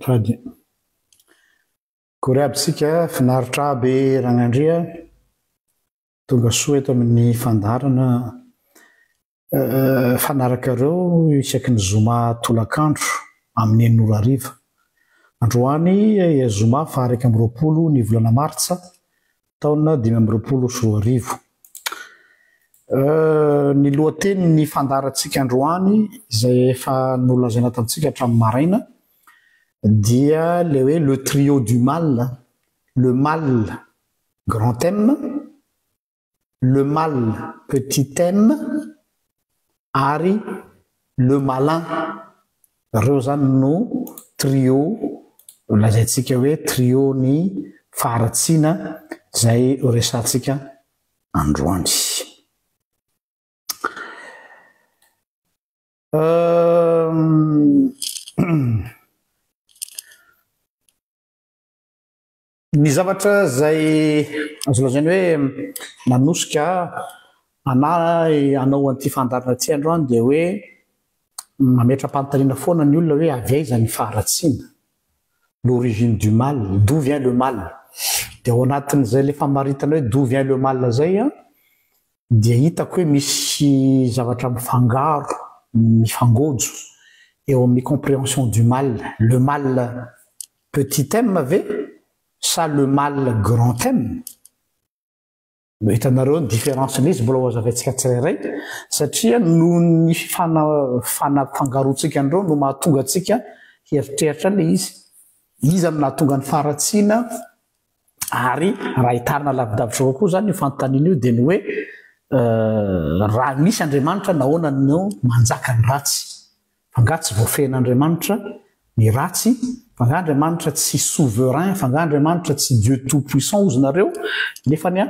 Rady kory aby sika finaritra aby ragnandria tonga soa eto amin'ny fandarana fanarakareo isaky ny zoma tolakandro amin'ny 9 androany zoma fa 20 ny volana martsa taona 2024 ny lohateny ny fandaratsika androany izay efa nolazaina tamintsika hatramin'ny maraina dia le trio du mal, le mal grand M, le mal petit M ary le malin. Reo zany no trio lazaitsika hoe trio ny faharatsiana izay resatsika androany. Ny zavatra zay azo lazaina hoe nanosika anao an'ity fandarana ty androany dia hoe mametra-panontaniana foana ny olona hoe avy aiza ny faharatsiana, l'origine du mal, d'où vient le mal. Dia ao anatin'izay le famaritana hoe d'où vient le mal zay dia hitako hoe misy zavatra mifangaro, mifangojo eo amin'ny compréhension du mal. Le mal petit M ve sa le mal grand M? Hitanareo ny différence n'izy mbola ho azavaintsika tsirairay satria noho ny fanafangaroantsika andreo no mahatonga antsika heritreritra le izy. Izy amin'ny nahatonga ny faharatsiana ary raha hitarina lavidavitra koa zany io fanontaniana io dia ny hoe raha misy Andriamanitra nahoana no manjaka ny ratsy. Fanga tsy voafehin'Andriamanitra ny ratsy, fanga Andriamanitra tsy souverain, fanga Andriamanitra tsy Dieu tout puissant ozy nareo nefany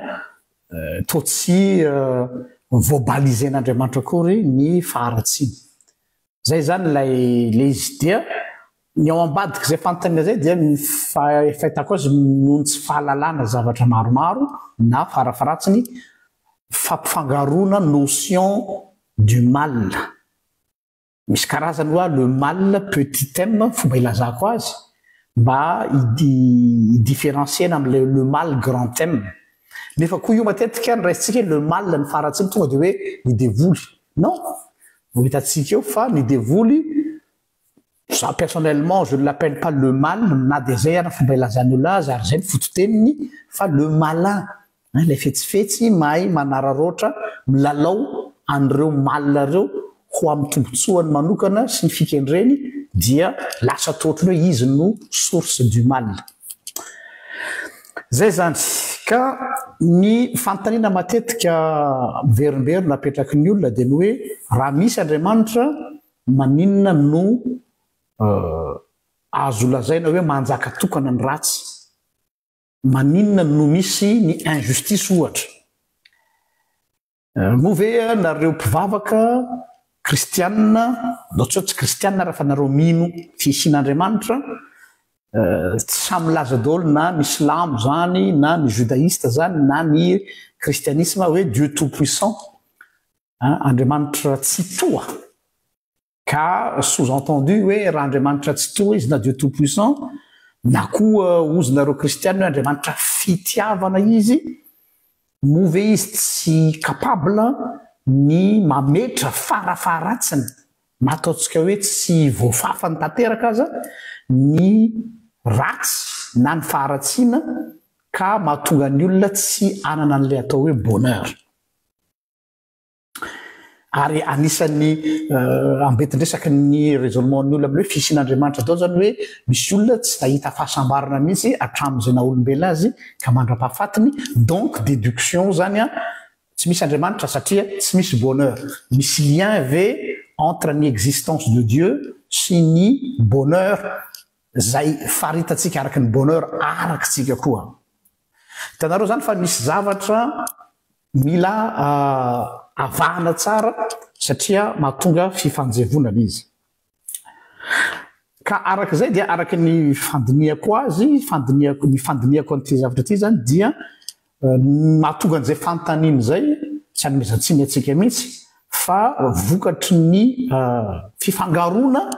toa tsy voabalizen'Andriamanitra akory ny faharatsiana. Zay zany le izy dia ny ao ambadika izay fanontaniana zay dia fahitako azy noho ny tsy fahalalana zavatra maromaro na farafaratsiny fampifangaroana notion du mal. Misy karazany hoa le mal petit M fomba ilazako azy mba idifférenciena amin'ny le mal grand M. Nefa koa io matetika niraisitsika le mal ny faharatsiana tonga dia hoe ny devoly. Non, vous hitantsika eo fa ny devoly, ça personnellement je ne l'appelle pas le mal na dia zay ana fomba ilazany olona azy ary zay ny fototeniny fa le malin. Le fetsifetsy mahay manararoatra milalao an'ireo mal reo ho amin'ny tombotsoany manokana sy ny fikendreny dia lasa totriny hoe izy no source du mal. Zay zany ka ny fanontaniana matetika miverimbery napetraky ny olona dia ny hoe raha misy Andriamanitra maninona no azo lazaina hoe manjaka tokana ny ratsy, maninona no misy ny injustice ohatra. Moa ve nareo mpivavaka kristianina, tsy kristianina raha fa nareo mino fisian'Andriamanitra, tsy samy laza daholo na ny silamo zany na ny judaïste zany na ny christianisme hoe Dieu tout puissant, Andriamanitra tsy toa. Ka sous-entendu hoe raha Andriamanitra tsy toa izy na Dieu tout puissant na koa ozonareo kristianina hoe Andriamanitra fitiavana izy, moa ve izy tsy capable ny mametra farafaharatsiny, mataontsika hoe tsy voafafany tanteraka aza ny ratsy na ny faharatsiana ka mahatonga ny olona tsy anana an'ilay atao hoe bonheur. Ary anisan'ny ambetindresaky ny raisonnement-ny olona amin'ny hoe fisian'Andriamanitra dao zany hoe misy olona tsy nahita fahasambarana mihitsy hatramin'izay naha-olombelona azy ka mandra-pahafatiny, donc déduction zany tsy misy Andriamanitra satria tsy misy bonheur. Misy lien ve entre ny existence de Dieu sy ny bonheur zay faritatsika araky ny bonheur arakitsika koa. Hitanareo zany fa misy zavatra mila avahana tsara satria mahatonga fifanjevonana izy. Ka arak'izay dia araky ny fandiniako azy, ny fandiniako an'ity zavatra ity zany dia mahatonga an'izay fanontaniana zay tsy hanomezantsiny atsika mihitsy fa vokatry ny fifangarona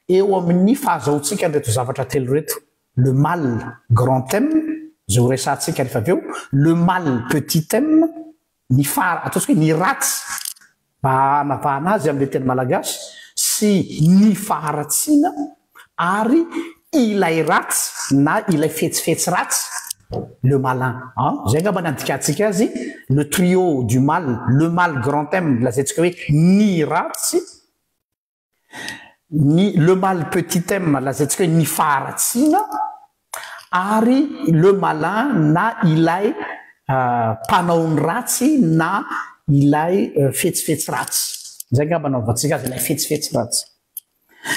eo amin'ny fahazahotsika nreto zavatra telo reto. Le mal grand thème, zay ho resantsika rehefa avy eo, le mal petit thème, ny ataontsika hoe ny ratsy mba hanavahana azy amin'le teny malagasy, sy ny faharatsiana ary ilay ratsy na ilay fetsifetsy ratsy, le malin. Zay angamba ny andikatsika azy, le trio du mal, le mal grand thème, lazaintsika hoe ny ratsy, le mal petit thème, lazaintsika hoe ny faharatsiana, ary le malin na ilay mpanaony ratsy na ilay fetsifetsy ratsy. Zay angamba naovantsika azy ilay fetsifetsy ratsy.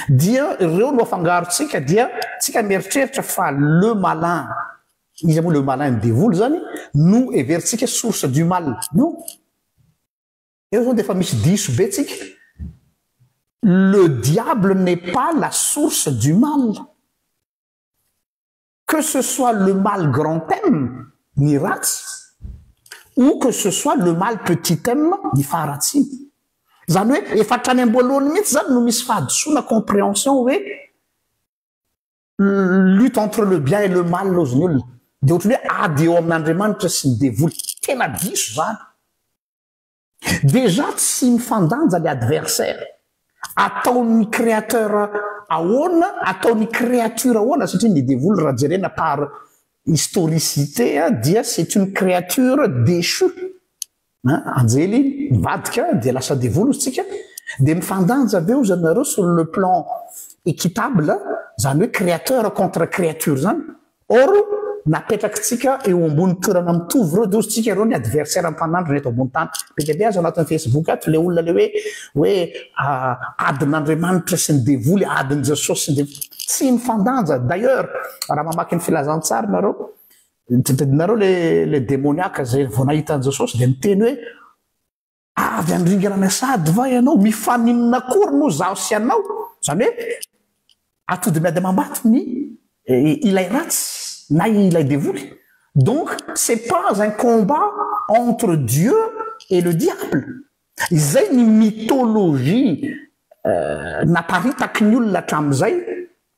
Dia ireo no afangarotsika dia tsika mieritreritra fa le malin, izy moa le malin midevoly zany, no everitsika source du mal. Non. Eo zany dia efa misy diso be tsika. Le diable n'est pas la source du mal. Que ce soit le mal grand thème, ni ratsy, ou que ce soit le mal petit thème, ni faharatsiana. Zany hoe efa hatrany am-boalohany mihitsy zany no misy fahadosoana compréhension hoe lutte entre le bien et le mal loziny olona. Dia ohatrany hoe ady eo amin'Andriamanitra sy ny devoly. Tena diso zany. Déjà tsy mifandanja le adversaire. Ataony créateur ahoana, ataony créature ahoana, satria ny devoly raha jerena par historicité dia c'est une créature déchue. Anjely mivadika dia lasa devoly ozytsika, dia mifandanja aveo zany nareo sur le plan équitable, zany hoe créateur contre créature zany. Or napetrakitsika eo ambony toerana mitovy reo, dia ozytsika ireo ny adversaire mpanandro reto ambony tany. Be dia be azo anatin'ny Facebook ato le olona le hoe adin'Andriamanitra sy ny devoly, adin'i Jesosy sy ny devoly. Tsy mifandanja. D'ailleurs, raha mamaky ny filazantsary nareo, nareo le démoniaque zay vao nahitan'i Jesosy dia miteny hoe avy andringana sady va ianao, mifaninona akory moa zaho sy anao. Zany hoe atody miady mambato ny ilay ratsy na ilay devoly. Donc c'est pas un combat entre Dieu et le diable. Izay ny mythologie naparitaky ny olona hatramin'izay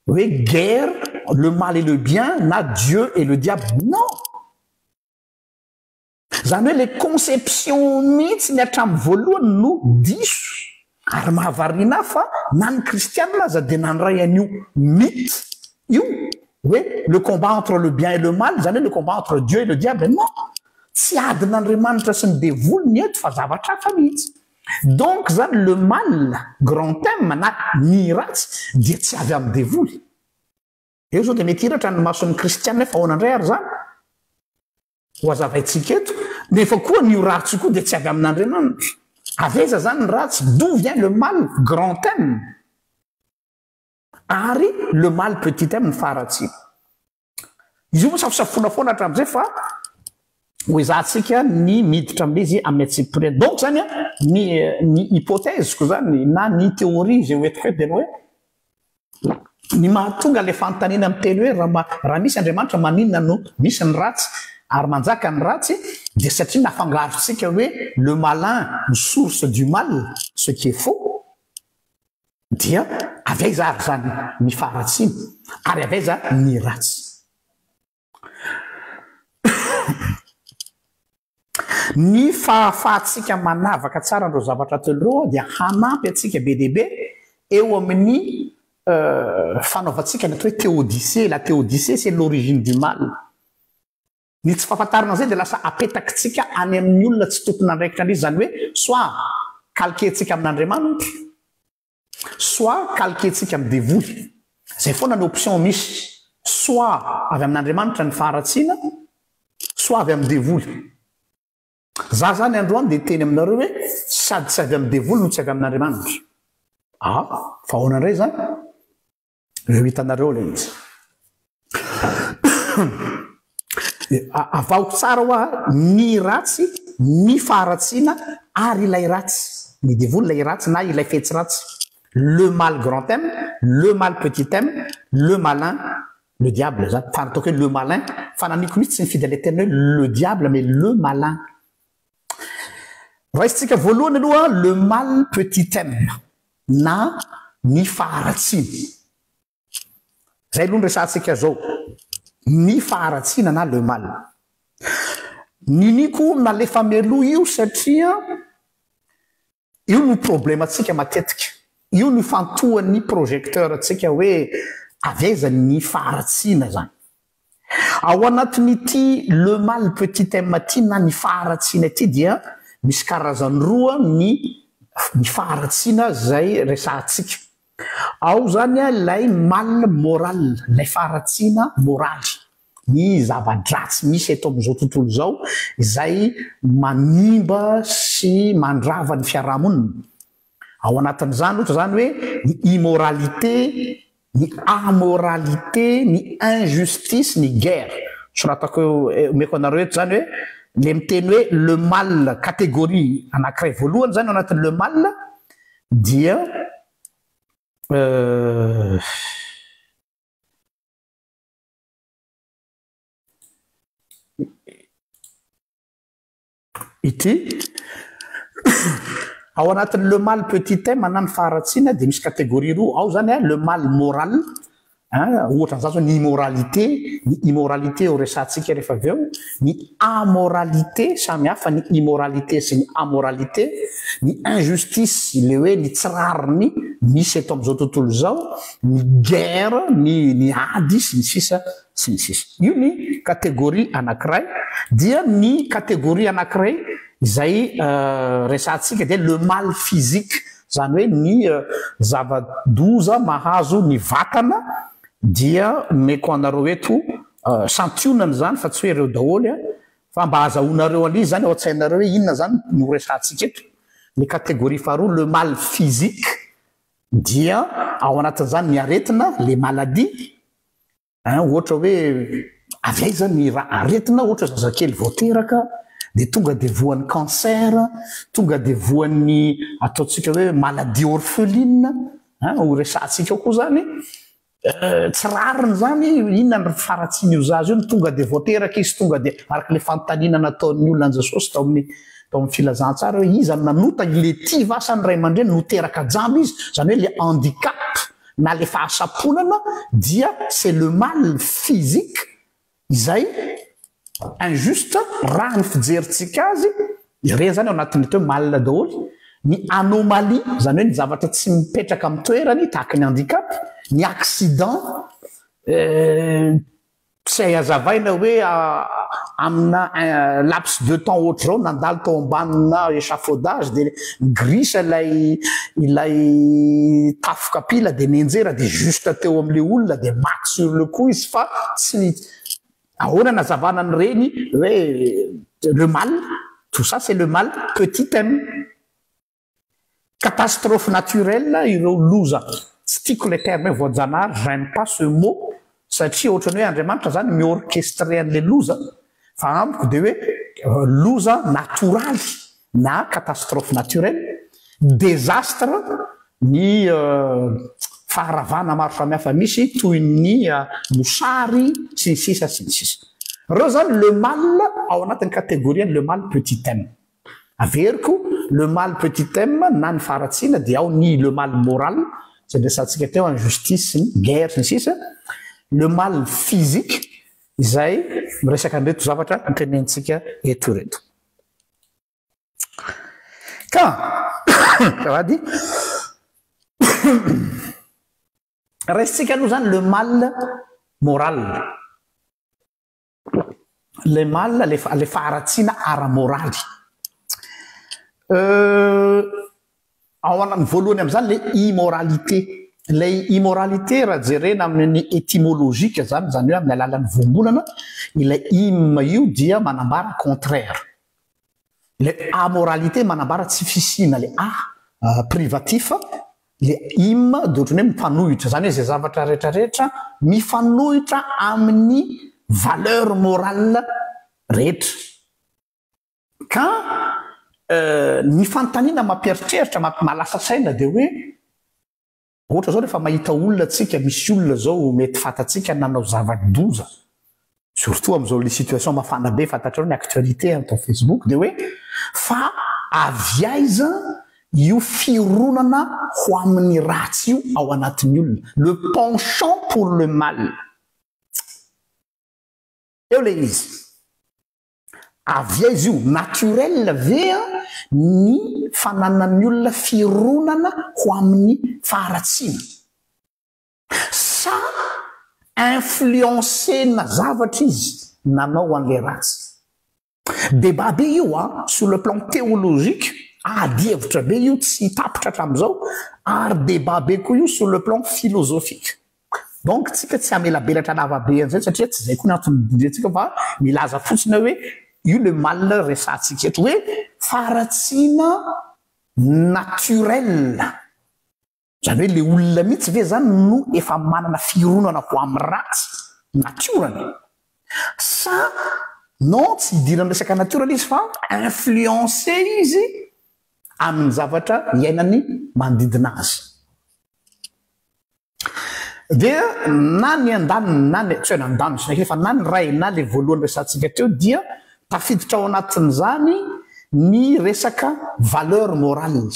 hoe guerre, le mal et le bien, na Dieu et le diable. Non. Zany hoe les conceptions mihitsy ny hatramin'ny voalohany no diso. Ary mahavarina fa na ny kristianina aza dia nandray an'io mythe io hoe le combat entre le bien et le mal, zany hoe le combat entre Dieu et le diable. Non. Tsy adin'Andriamanitra sy ny devoly ny eto fa zavatra hafa mihitsy. Donc zany le mal grand thème na ny ratsy dia tsy avy amin'ny devoly. Eo zao dia mety hiratra ny mason'ny kristianina fa ahoana ary zany ho azavaintsika eto. Nefa koa ny ratsy koa dia tsy avy amin'Andriamanitra. Aveza zany ny ratsy, d'où vient le mal grand thème ary le mal petit thème ny faharatsiana. Izy io moa safosafona foana hatramin'izay fa ho izahantsika ny miditra amin'ilay izy amin'ny antsipireny. Donc zany ny hypothèse-ko zany na ny théorie zay hoentiko hoe dia hoe ny mahatonga le fanontaniana miteny hoe raha misy Andriamanitra maninona no misy ny ratsy ary manjaka ny ratsy, dia satria nafangarontsika hoe le malin ny source du mal, ce qui est faux, dia avy aiza ary zany ny faharatsiana ary avy aiza ny ratsy. Ny fahafahatsika manavaka tsara andreo zavatra telo reo dia hanampy atsika be dia be eo amin'ny fanaovantsika ny atao hoe théodicée. La théodicée c'est l'origine du mal. Ny tsy fahafantarana zay dia lasa apetakitsika any amin'ny olona tsy tompon'andraikitra an'izy, zany hoe soit kalkentsika amin'Andriamanitra, soit kalkentsika amin'ny devoly. Zay foana ny option misy, soit avy amin'Andriamanitra ny faharatsiana, soit avy amin'ny devoly. Za zany androany dia teny aminareo hoe sady tsy avy amin'ny devoly no tsy avy amin'Andriamanitra. Fa ahoana indray zany? Eo hitanareo ilay izy. Avaoko tsara hoa ny ratsy, ny faharatsiana ary ilay ratsy. Ny devoly ilay ratsy na ilay fetsy ratsy. Le mal grand thème, le mal petit thème, le malin, le diable. Zany fa ataoko hoe le malin, fa naniko mihitsy tsy nifidy ilay teny hoe le diable mais le malin. raisitsika voalohany aloha le mal petit m na ny faharatsina zay aloha ny resantsika zao ny faharatsina na le mal niniko nalefa mialoha io satria io no problème atsika matetika io no fantohan'ny projecteur atsika hoe aveza ny faharatsina zany ao anatin'ity le mal petit m ty na ny faharatsina ty dia misy karazany roa ny faharatsina zay resantsika ao zany a lay mal moral lay faharatsina moraly ny zava-dratsy misy eto am'izao tontolo zao izay manimba sy mandrava ny fiarahamonina ao anatin'izany ohatra zany hoe ny immoralité ny amoralité ny injustice ny guerre soratako omeko anareo eto zany hoe le miteny hoe le mal catégorie anankiray voalohany zany ao anatin'ny le mal dia ity ao anatin'ny le mal petit m manany faharatsina dia misy catégorie roa ao zany a le mal moral ohatra n'izany zao ny immoralité ho resantsika rehefa avy eo ny amoralité samy hafa ny immoralité sy ny amoralité ny injustice le hoe ny tsirariny misy eto am'izao tontolo zao ny guerre ny ady sy ny sisa sy ny sisa io ny catégorie anankiray dia ny catégorie anankiray izay resantsika dia le mal physique zany hoe ny zava-doza mahazo ny vatana dia meko anareo eto santionany zany fa tsy hoe ireo daholy fa mba azahoanareo an'izy zany ao an-tsainareo hoe inona zany no resantsika eto le catégorie faharoa le mal physique dia ao anatin'izany ny aretina le maladie ohatra hoe aveza ny raha aretina ohatra zazakely voateraka dia tonga dia voan'ny cancer tonga dia voan'ny ataontsika hoe maladie orpheline ho resantsika ao koa zany tsy rariny zany inona ny faharatsiny io zazy io ny tonga dia voateraka izy tonga dia araka le fanontaniana nataon'ny olona anjasosy tao amin'ny filazantsara hoe izy nanota le ty vasany ray aman-dreny noteraka jamby izy zany hoe le handicap na le fahasaponana dia c'est le mal physique izay injuste raha ny fijerintsika azy ire zany ao anatin'ity hoe mal daholy ny anomalie zany hoe ny zavatra tsy mipetraka amin'ny toerany tahaka ny handicap ny accident tsy hazavaina hoe amina laps de temps ohatra zao nandalo tao ambanina échafaudage dia grisa ilay tafo kapila dia nenjera dia juste teo amin'le olona dia maty sur le coup izy fa tsy ahoana nazavana ny reny hoe le mal tout ça c'est le mal petit m catastrophe naturelle ireo loza tsy tiako le terme hoe voajanahary j'aime pas ce mot satria ohatrany hoe andriamanitra zany miorchestre an'le loza fa amiko dia hoe loza natoraly na catastrophe naturelle désastre ny faharavana maro samihafa misy toy ny mosary sy ny sisa sy ny sisa reo zany le mal ao anatin'ny catégorie le mal petit m averiko le mal petit m na ny faharatsina dia ao ny le mal moral zay resantsika teo injustice sy ny guerre sy ny sisa le mal physique izay miresaka an'ireto zavatra nitenentsika eto reto ka kavady resitsika aloha zany le mal moral le mal le faharatsina ara-moraly ao anany voalohany am'izany le immoralité lay immoralité raha jerena amin'ny étymologique zany zany hoe amin'ny alalan'ny voambolana ilay im io dia manambara contraire le amoralité manambara tsy fisina le privatif le im de ohatrany hoe mifanohitra zany hoe zay zavatra rehetrarehetra mifanohitra amin'ny valeur morale rehetra ka ny fanontaniana mampieritreritra malasa saina dia hoe ohatra zao rehefa mahita olona atsika misy olona zao mety fatatsika nanao zava-doza surtout am'izao le situation mafana be fantatrao ny actualité atao Facebook dia hoe fa avy aiza io fironana ho amin'ny ratsy io ao anatin'ny olona, le penchant pour le mal. Eo le izy avy aiza io naturel ve ny fananan'ny olona fironana ho amin'ny faharatsiana, sa influencena zavatra izy nanao an'le ratsy. Débat be io sur le plan théologique, adievitra be io tsy tapitra hatramin'izao, ary débat be koa io sur le plan philosophique. Donc tsika tsy amelabelatra lavabe an'izay satria tsy zay koa natondrintsika fa milaza fotsiny hoe io le mal resantsika eto hoe faharatsiana naturel, zany hoe le olona mihitsy ve zany no efa manana fironana ho amin'ny ratsy naturany, sa non tsy hidirany resaka naturel izy fa influencé izy amin'ny zavatra iainany manodidina azy. Dia na ny andaniny na ny tsy hoe nandano sy fa na ny ray na le voalohany resantsika teo dia tafiditra ao anatin'izany ny resaka valeur morale.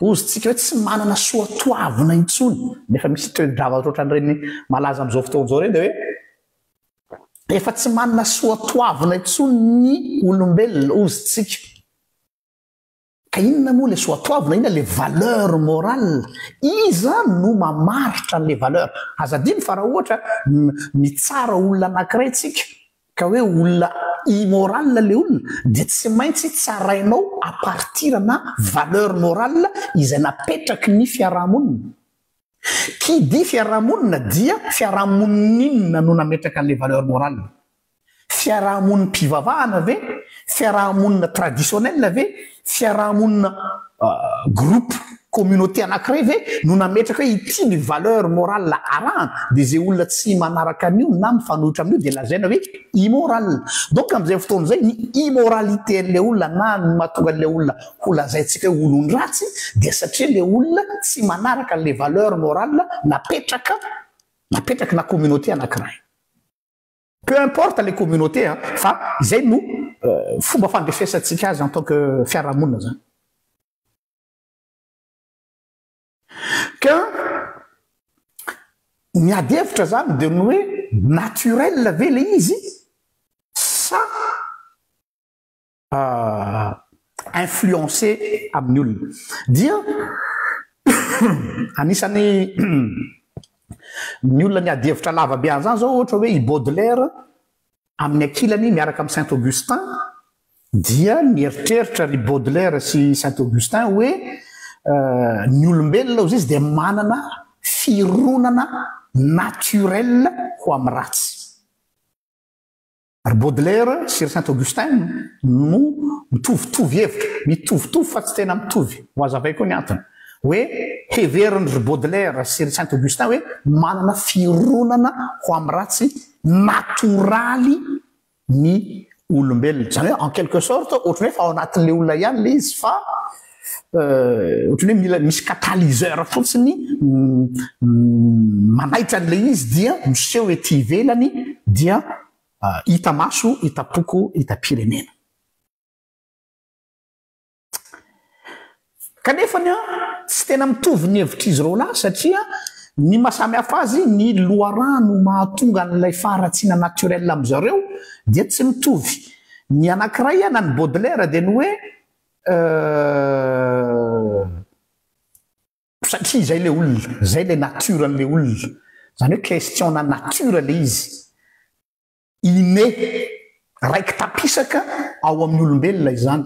Ozytsika hoe tsy manana soatoavina intsony, nefa misy toe-javatra ohatran'ireny malaza amin'izao fotoan'izao ireny dia hoe efa tsy manana soatoavina intsony ny olombelona ozytsika. Ka inona moa le soatoavina, inona le valeur morale? Iza no mamaritra an'le valeur. Azadiny fa raha ohatra mitsara olona anankiray tsika ka hoe olona immoral le olona, dia tsy maintsy tsarainao à partir na valeur morale izay napetraky ny fiarahamonina. Qui dit fiarahamonina dia fiarahamonin'inona no nametraka an'le valeur morale? Fiarahamonina mpivavahana ve? Fiarahamonina traditionnel ve? Fiarahamonina groupe communauté anankiray ve no nametraka hoe ity ny valeur morale arahana, dia zay olona tsy manaraka an'io na mifanohitra amin'io dia lazaina hoe immoral. Donc amin'izay fotoan'izay ny immoralité an'le olona na ny mahatonga an'le olona ho lazaintsika hoe olon-dratsy dia satria le olona tsy manaraka an'le valeur morale napetraka na communauté anankiray. Peu importe les communautés, fa izay no fomba fandrefesantsika azy en tant que fiarahamonina zany. Ka miady hevitra zany dia ny hoe naturel ve le izy sa influencé amin'ny olona. Dia anisany ny olona miady hevitra lava be an'izany zao ohatra hoe i Baudelaire amin'ny ankilany miaraka amin'ny Saint Augustin, dia nieritreritra ry Baudelaire sy Saint Augustin hoe ny olombelona ozy izy dia manana fironana naturel ho amin'ny ratsy. Ry Baudelaire sy ry Saint Augustin no mitovitovy hevitra, mitovitovy fa tsy tena mitovy, ho azavay koa ny antony hoe heveriny ry Baudelaire sy ry Saint Augustin hoe manana fironana ho amin'ny ratsy naturaly ny olombelona. Zany hoe en quelque sorte ohatrany hoe fa ao anatin'le olona ihany le izy fa ohatrany hoe misy catalyseur fotsiny manaitra an'le izy dia miseho ety ivelany dia hita maso, hita poko, hita pirenena. Kanefany tsy tena mitovy ny hevitra izy reo lahy satria ny mahasamihafa azy ny loharano mahatonga n'ilay faharatsiana naturel amin'izareo dia tsy mitovy. Ny anankiray na ny Baudelaire dia ny hoe satria zay le olona, zay le nature an'le olona, zany hoe question na nature le izy inné raiky tapisaka ao amin'ny olombelona izany.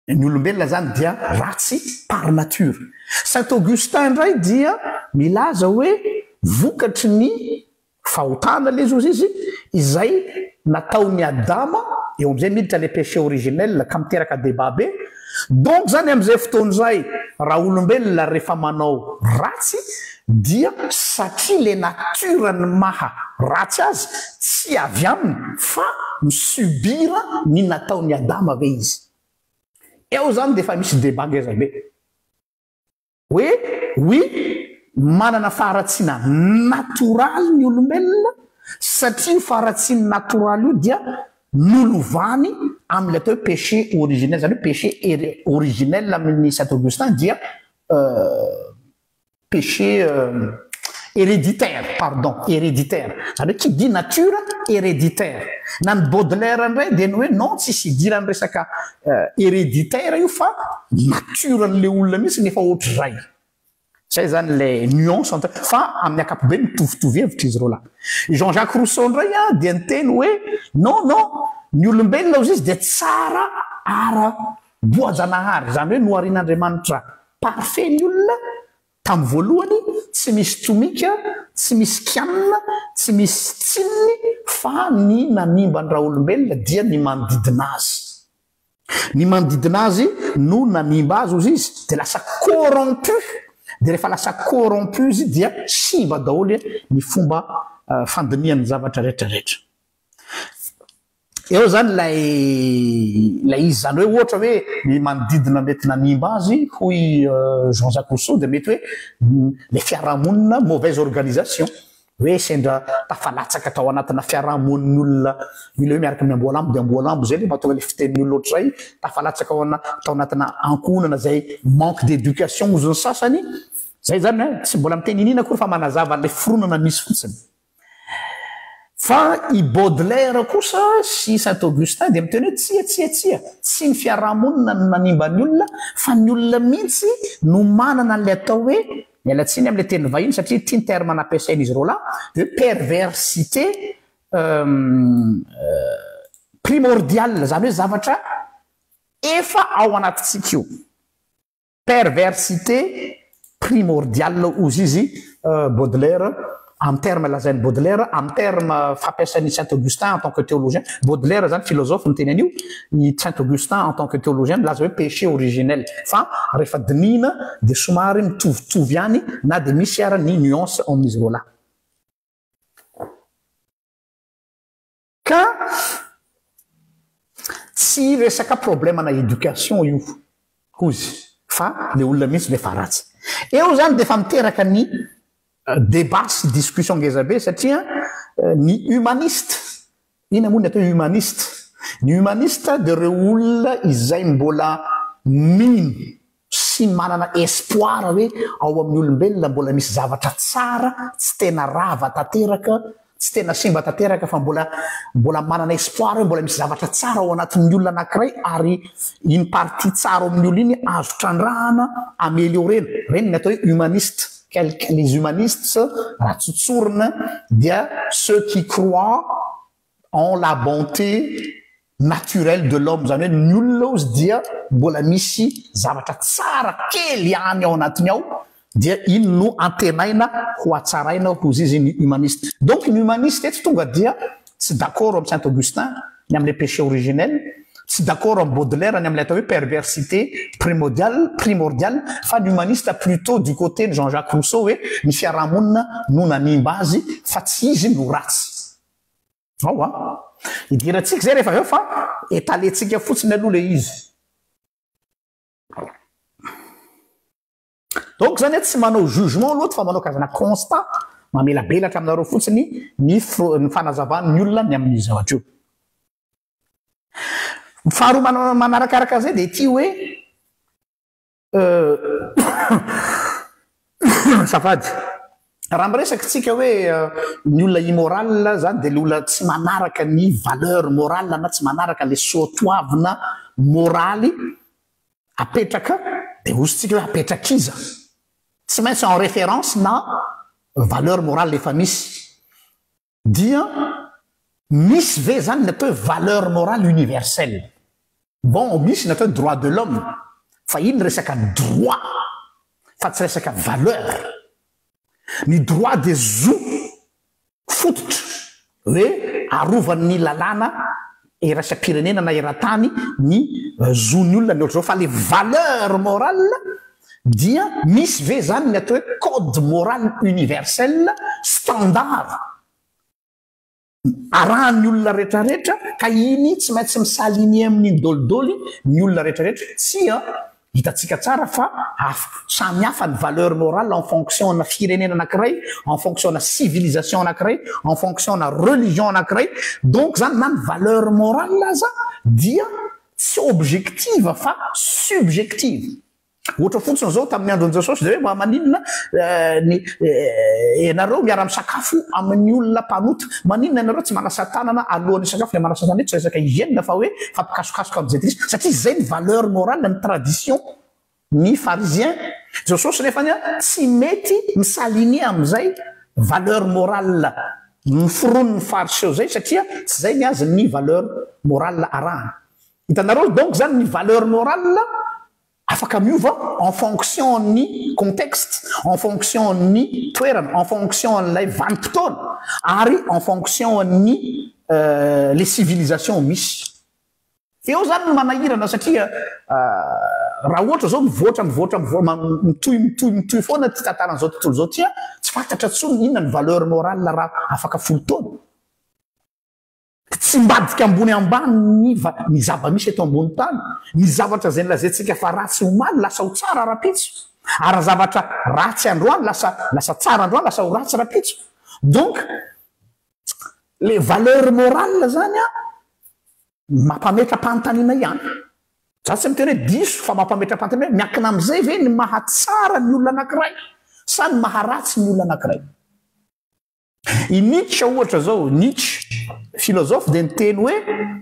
Ny olombelona zany dia ratsy par nature. Saint Augustin indray dia milaza hoe vokatry ny fahotana le izy izay nataon'ny Adama eo amin'izay miditra le péché originel ka miteraka débat be. Donc zany amin'izay fotoan'izay raha olombelona rehefa manao ratsy dia satria le naturany maha ratsy azy tsy avy aminy fa misubira ny nataon'ny Adama ve izy. Eo zany dia efa misy débat ngeza be hoe oui manana faharatsiana natoraly ny olombelona satria faharatsiana natoraly io dia nolovany am'le atao hoe péché originel zany hoe péché originel amin'ny Saint Augustin dia péché héréditaire pardon héréditaire zany hoe tsy di nature héréditaire na ny Baudelaire ndray dia ny hoe non tsisy idirany resaka héréditaire io fa naturen'le olona mihitsy nefa ohatry zay zay zany le nuance entre fa amin'ny akapobe mitovitovy hevitra izy reo la Jean-Jacques Rousseau ndray a dia niteny hoe non ny olombelona ozy izy dia tsara ara boajanahary zany hoe noarin'Andriamanitra parfait ny olona tamin'ny voalohany tsy misy tomika tsy misy kianina tsy misy tsininy fa ny nanimba ny raha olombelona dia ny manodidina azy no nanimba azy ozy izy dia lasa corrompu dia rehefa lasa corrompu izy dia simba daholo ny fomba fandinian'ny zavatra rehetrarehetra eo zany lay izy zany hoe ohatra hoe ny manodidina mety nanimba azy hoy Jean-Jacques Rousseau dia mety hoe le fiarahamonina mauvaise organisation hoe sendra tafalatsaka tao anatina fiarahamoniny olona mila hoe miaraka amin'ny amboalambo dia amboalambo zay le mahatonga le fitenin'ny olona ohatr'izay tafalatsaka tao anatina ankonana zay manque d'éducation ozy ny sasany zay zany hoe tsy mbola miteny inina koa fa manazava le foronana misy fotsiny fa i Baudelaire kosa sy Saint Augustin dia miteny hoe tsia tsy ny fiarahamonina no nanimba ny olona fa ny olona mihitsy no manana le atao hoe mialatsiny am'le teny vahiny satria tia ny terme nampiasaina izy reo la de perversité primordiale zany hoe zavatra efa ao anatintsika io perversité primordiale ozy izy Baudelaire en terme lazainy Baudelaire en terme fampiasain'ny Saint Augustin en tant que théologien Baudelaire zany philosophe niteny an'io ny Saint Augustin en tant que théologien laza hoe péché originel fa rehefa dinina dia somary mitovitovy ihany na dia misy ara ny nuance amin'izy reo la ka tsy resaka problème na éducation io ozy fa le olona mihitsy le fa ratsy eo zany dia efa miteraka ny débat sy discussion ngezabe satria ny humaniste ina moa ny atao humaniste ny humaniste dia reo olona izay mbola mino sy manana espoir hoe ao amin'ny olombelona mbola misy zavatra tsara tsy tena rava tanteraka tsy tena simba tanteraka fa mbola manana espoir hoe mbola misy zavatra tsara ao anatin'ny olona anankiray ary iny partie tsara ao amin'ny olona iny azo trandrahana améliorena reny ny atao hoe humaniste les humanistes ratsotsorina dia ceux qui croient en la bonté naturelle de l'homme zany hoe ny olona ozy dia mbola misy zavatra tsara kely any ao anatiny ao dia iny no antenaina ho atsaraina ozy izy ny humaniste donc ny humaniste eto tonga dia tsy d'accord amin'ny Saint Augustin ny am'le péché originel tsy d'accord amin'ny Baudelaire ny am'le atao hoe perversité primordiale fa ny humaniste plutôt du côté de Jean-Jacques Rousseau hoe ny fiarahamonina no nanimba azy fa tsy izy no ratsy ao a idiratsika zay rehefa aveo fa etalentsika fotsiny aloha le izy donc zany tsy manao jugement loatra fa manao kazana constat mamela belatra aminareo fotsiny ny fanazavany olona ny amin'ny zavatra io faharoa manarakaraka zay dia ty hoe safady raha miresaka tsika hoe ny olona immoral zany dia le olona tsy manaraka ny valeur morale na tsy manaraka le soatoavina moraly apetraka dia ozytsika hoe apetrakiza tsy maintsy en référence na valeur morale efa misy dia misy ve zany ny atao hoe valeur morale universelle bon misy ny atao hoe droit de l'homme fa iny resaka droit fa tsy resaka valeur ny droit de zo fototra hoe arovan'ny lalàna erasam-pirenena na eran-tany ny zon'ny olona ny ohatr'izao fa le valeur morale dia misy ve zany ny atao hoe code moral universel standard arahan'ny olona rehetrarehetra ka iny tsy maintsy misaliny amin'iny dolidoly ny olona rehetrarehetra tsy hitatsika tsara fa samy hafa ny valeur morale en fonction na firenena anankiray, en fonction na civilisation anankiray, en fonction na religion anankiray. Donc zany na ny valeur morale aza dia tsy objective fa subjective. Ohatra fotsiny zao tamin'ny andron'i Jesosy de hoe maninona ianareo miara misakafo amin'ny olona mpanota, maninona ianareo tsy manasa tanana alohan'ny sakafo le manasa tanana tsy resaka hygiène fa hoe fampikasokasoka amin'izay Kristy, satria zay ny valeur morale ny tradition ny pharisien. Jesosy nefany tsy mety misaligné amin'izay valeur morale miforon'ny fariseo zay satria tsy zay ny azy ny valeur morale arahana. Hitanareo donc zany ny valeur morale afaka miova en fonction ny contexte, en fonction ny toerana, en fonction n'ilay vanim-potoana ary en fonction ny les civilisations misy. Eo zany no manahirana satria raha ohatra zao mivoatra mitohy foana ty tantaran'izao tontolo zao tia tsy fantatra tsony inona ny valeur morale raha afaka folo taona. Tsy mbadika ambony ambany ny zava-misy eto ambony tany, ny zavatra zay lazaintsika fa ratsy omaly lasa ho tsara rapitso, ary zavatra ratsy androany lasa tsara androany lasa ho ratsy rapitso. Donc le valeur morale zany mampametra-panontaniana ihany. Za tsy miteny hoe diso fa mampametra-panontaniana, miankina amin'izay ve ny mahatsara ny olona anankiray sa ny maharatsy ny olona anankiray. I Nietzsche ohatra zao, Nietzsche philosophe de niteny hoe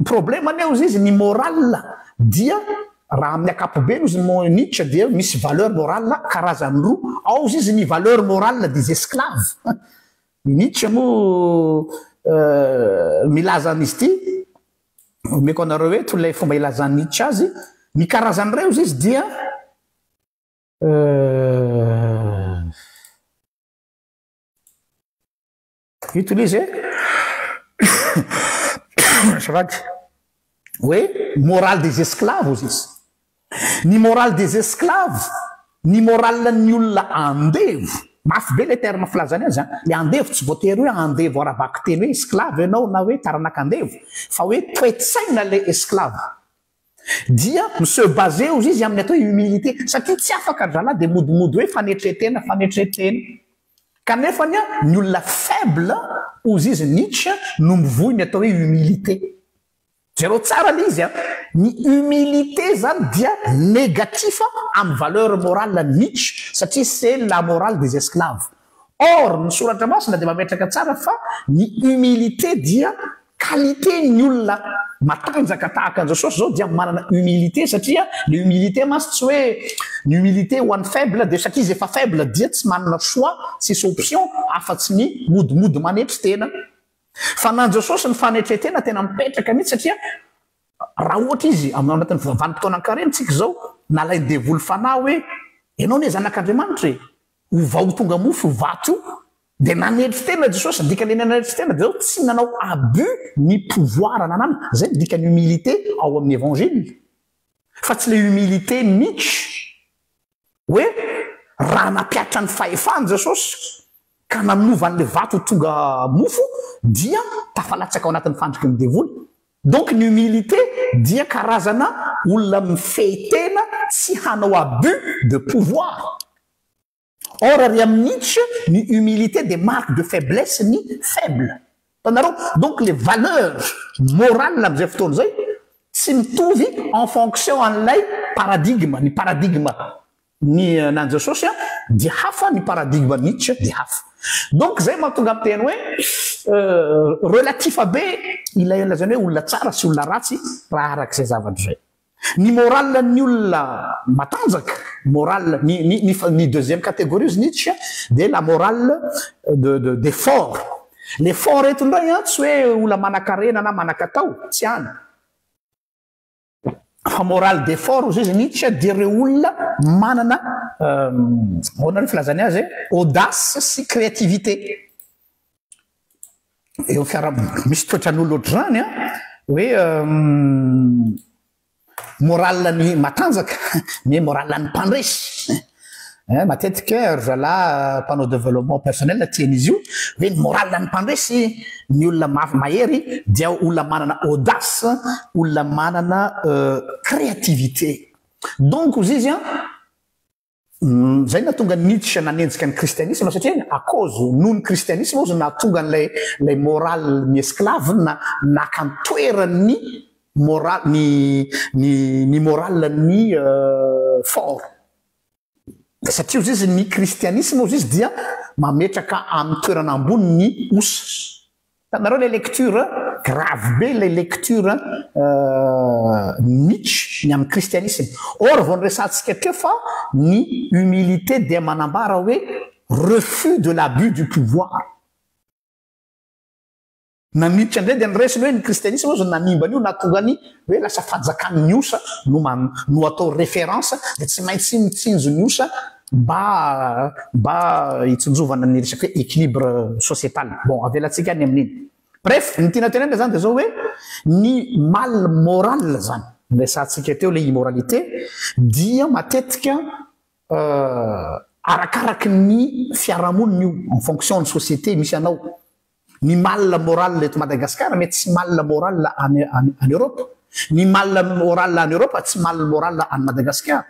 problème eo izy ny morale dia raha amin'ny akapobe izy Nietzsche dia misy valeur morale karazany roa, ao izy ny valeur morale des esclaves. Nietzsche mo milaza an'izy ty meko anareo hoe tolay fomba ilazany Nietzsche azy, ny karazan'ireo izy dia ito izy hoe morale des esclaves izy. Ny morale des esclaves, ny morale ny olona andevo, mafy be le terme filazany azy le andevo tsy voatery hoe andevo arabaky teny hoe esclave ianao na hoe taranaka-andevo, fa hoe toetsaina le esclave dia monsieur basé izy amin'ny atao humilité, satria tsy afaka zalahy de modimody hoe fanetretena kanefa ny olona faible ozy izy Nietzsche no mivoy ny atao hoe humilité. Zero tsara le izy ny humilité zany dia négatif amin'ny valeur morale Nietzsche satria c'est la morale des esclaves. Or ny soratra masina dia mametraka tsara fa ny humilité dia qualité ny olona matanjaka tahaka an'izao Jesosy zao dia manana humilité satria le humilité masy tsy hoe ny humilité ho an'ny faible de satria izy efa faible dia tsy manana choix sisy option afa-tsy ny modimody manetry tena. Fa nan Jesosy ny fanetretena tena mipetraka mihitsy satria raha ohatra izy amin'ny anatin'ny vanim-potoana ankareny-tsika zao nalainy devoly fanahy hoe ianao ne zanak'Andriamanitra ho vao tonga mofo vato de nanetry tena Jesosy, dikany nanetry tena de zao tsy nanao abus ny pouvoir nanana, zay ny dikany humilité ao amin'ny évangile. Fa tsy le humilité Nietzsche hoe raha napiatra ny fahefany Jesosy ka nanova an'le vato tonga mofo dia tafalatsaka ao anatin'ny fandriky ny devoly. Donc ny humilité dia karazana olona mifehy-tena tsy hanao abus de pouvoir. Or ary amin'ny Nietzsche ny humilité des marques de faiblesse ny faible. Tanareo donc les valeurs morales amin'izay fotoana zay tsy mitovy en fonction an'ilay paradigme, ny paradigme ny nan Jesosy dia hafa, ny paradigme Nietzsche dia hafa. Donc zay mahatonga amin'ny teny hoe relatif be ilay lazany hoe olona tsara sy olona ratsy raha arak'izay zavatra zay. Ny morale ny olona matanjaka, morale ny deuxième catégorie izy Nietzsche de la morale des forts. Les forts eto ndray tsy hoe olona manan-karena na manan-katao, tsy any. Fa morale des forts izy Nietzsche dia reo olona manana hoana filazany azy audace sy créativité. Eo fiara misy toetran'olo ohatr'izany hoe morale ny matanjaka mais morale ny mpandresy. Matetika ry zalahy mpanao développement personnel tian'izy io hoe ny morale ny mpandresy ny olona mahery dia olona manana audace, olona manana créativité. donc ozy izy a zay natonga Nietzsche nanenjika ny kristianisme satria à cause noho ny kristianisme ozy natonga lay moral ny esclave nakantoerany moral ny moral ny fort satria ozy izy ny kristianisme ozy izy dia mametraka amin'ny toerana ambony ny osa tanareo le lecture grave be le lecture Nietzsche ny amin'ny kristianisme or vao nyresantsika teo fa ny humilité dia manambara hoe refus de l'abus du pouvoir na Nietzsche ndray dia nyresiny hoe ny kristianisme ozy nanimbany io natonga ny hoe lasa fajakan'ny osa no atao référence dia tsy maintsy mitsinjo ny osa mba hitsinjovana ny resaky hoe équilibre sociétal bon avelatsika any amin'iny bref ny tiana tenena zany dia zao hoe ny mal moral zany resantsika teo le immoralité dia matetika arakaraky ny fiarahamonina io en fonction ny société misy anao ny mal moral eto Madagascar mety tsy mal moral en Europe ny mal moral en Europe tsy mal moral en Madagascar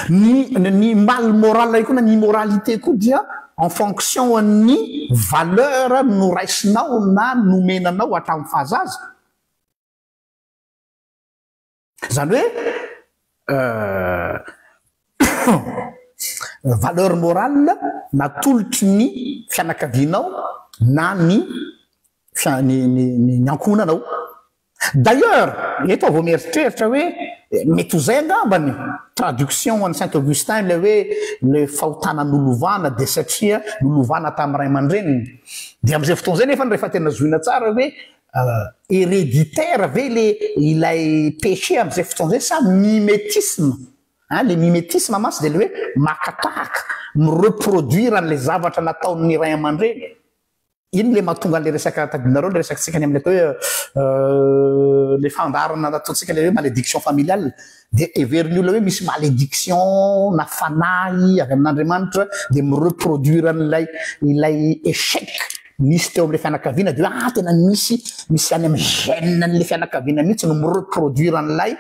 ny mal moral io koa na ny immoralité koa dia en fonction ny valeur no raisinao na nomenanao hatramin'ny fahazaza zany hoe valeur morale natolotry ny fianakavianao na ny ankonanao d'ailleurs eto vao mieritreritra hoe mety ho zay angambany traduction an'ny Saint Augustin le hoe le fahotana nolovana dia satria nolovana tamin'ny ray aman-dreniny dia am'izay fotoana zay nefa rehefa tena zoina tsara hoe héréditaire ve ilay péché am'izay fotoana zay sa mimétisme le mimétisme masy dia le hoe makatahaka mireproduire an'le zavatra nataon'ny ray aman-dreny iny le mahatonga an'le resaka tadinareo le resaka tsika ny amin'le atao hoe le fandarana nataontsika le hoe malédiction familiale dia everiny olona hoe misy malédiction na fanahy avy amin'Andriamanitra dia mireproduire an'ilay échec misy teo amin'le fianakaviana dia tena misy any amin'ny gène n'le fianakaviana mihitsy no mireproduire an'ilay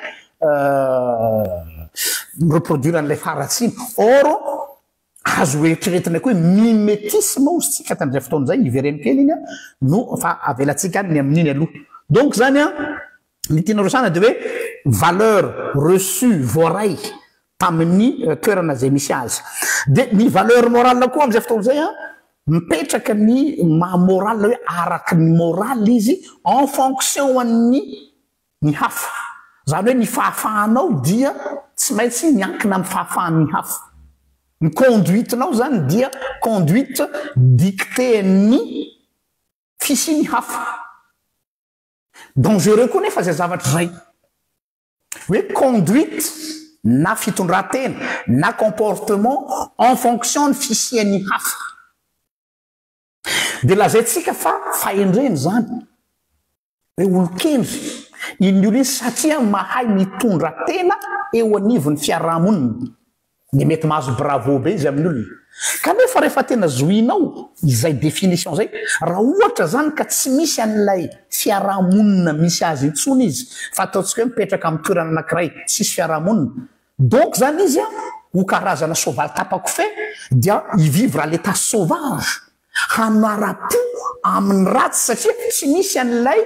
faratsiny or azo eritreretina koa hoe mimétisme ozy tsika tan'izay fotoana zay ivereny kely iny no fa avelatsika any ny amin'iny aloha donc zany ny tiana rosana dia hoe valeur reçue voaray tamin'ny toerana zay misy azy dia ny valeur morale koa am'izay fotoana zay mipetraka ny maha-morale hoe araky ny morale izy en fonction an'ny hafa zany hoe ny fahafahanao dia tsy maintsy miankina amin'ny fahafahan'ny hafa ny conduitenao zany dia conduite dicté ny fisiny hafa dangereux koa nefa zay zavatra zay hoe conduite na fitondran-tena na comportement en fonction ny fisian'ny hafa dia lazaintsika fa fahendreny zany hoe olo-kendry iny olo iny satria mahay mitondra tena eo anivon'ny fiarahamonina dia mety mahazo bravo be izy amin'olona kanefa rehefa tena zoinao izay définition zay raha ohatra zany ka tsy misy an'ilay fiarahamonina misy azy intsony izy fa ataontsika hoe mipetraka amin'ny toerana anankiray tsisy fiarahamonina donc zany izy ho karazana soavaly tapako fe dia ivivre à l'état sauvage hanara-po amin'ny ratsy satria tsy misy an'ilay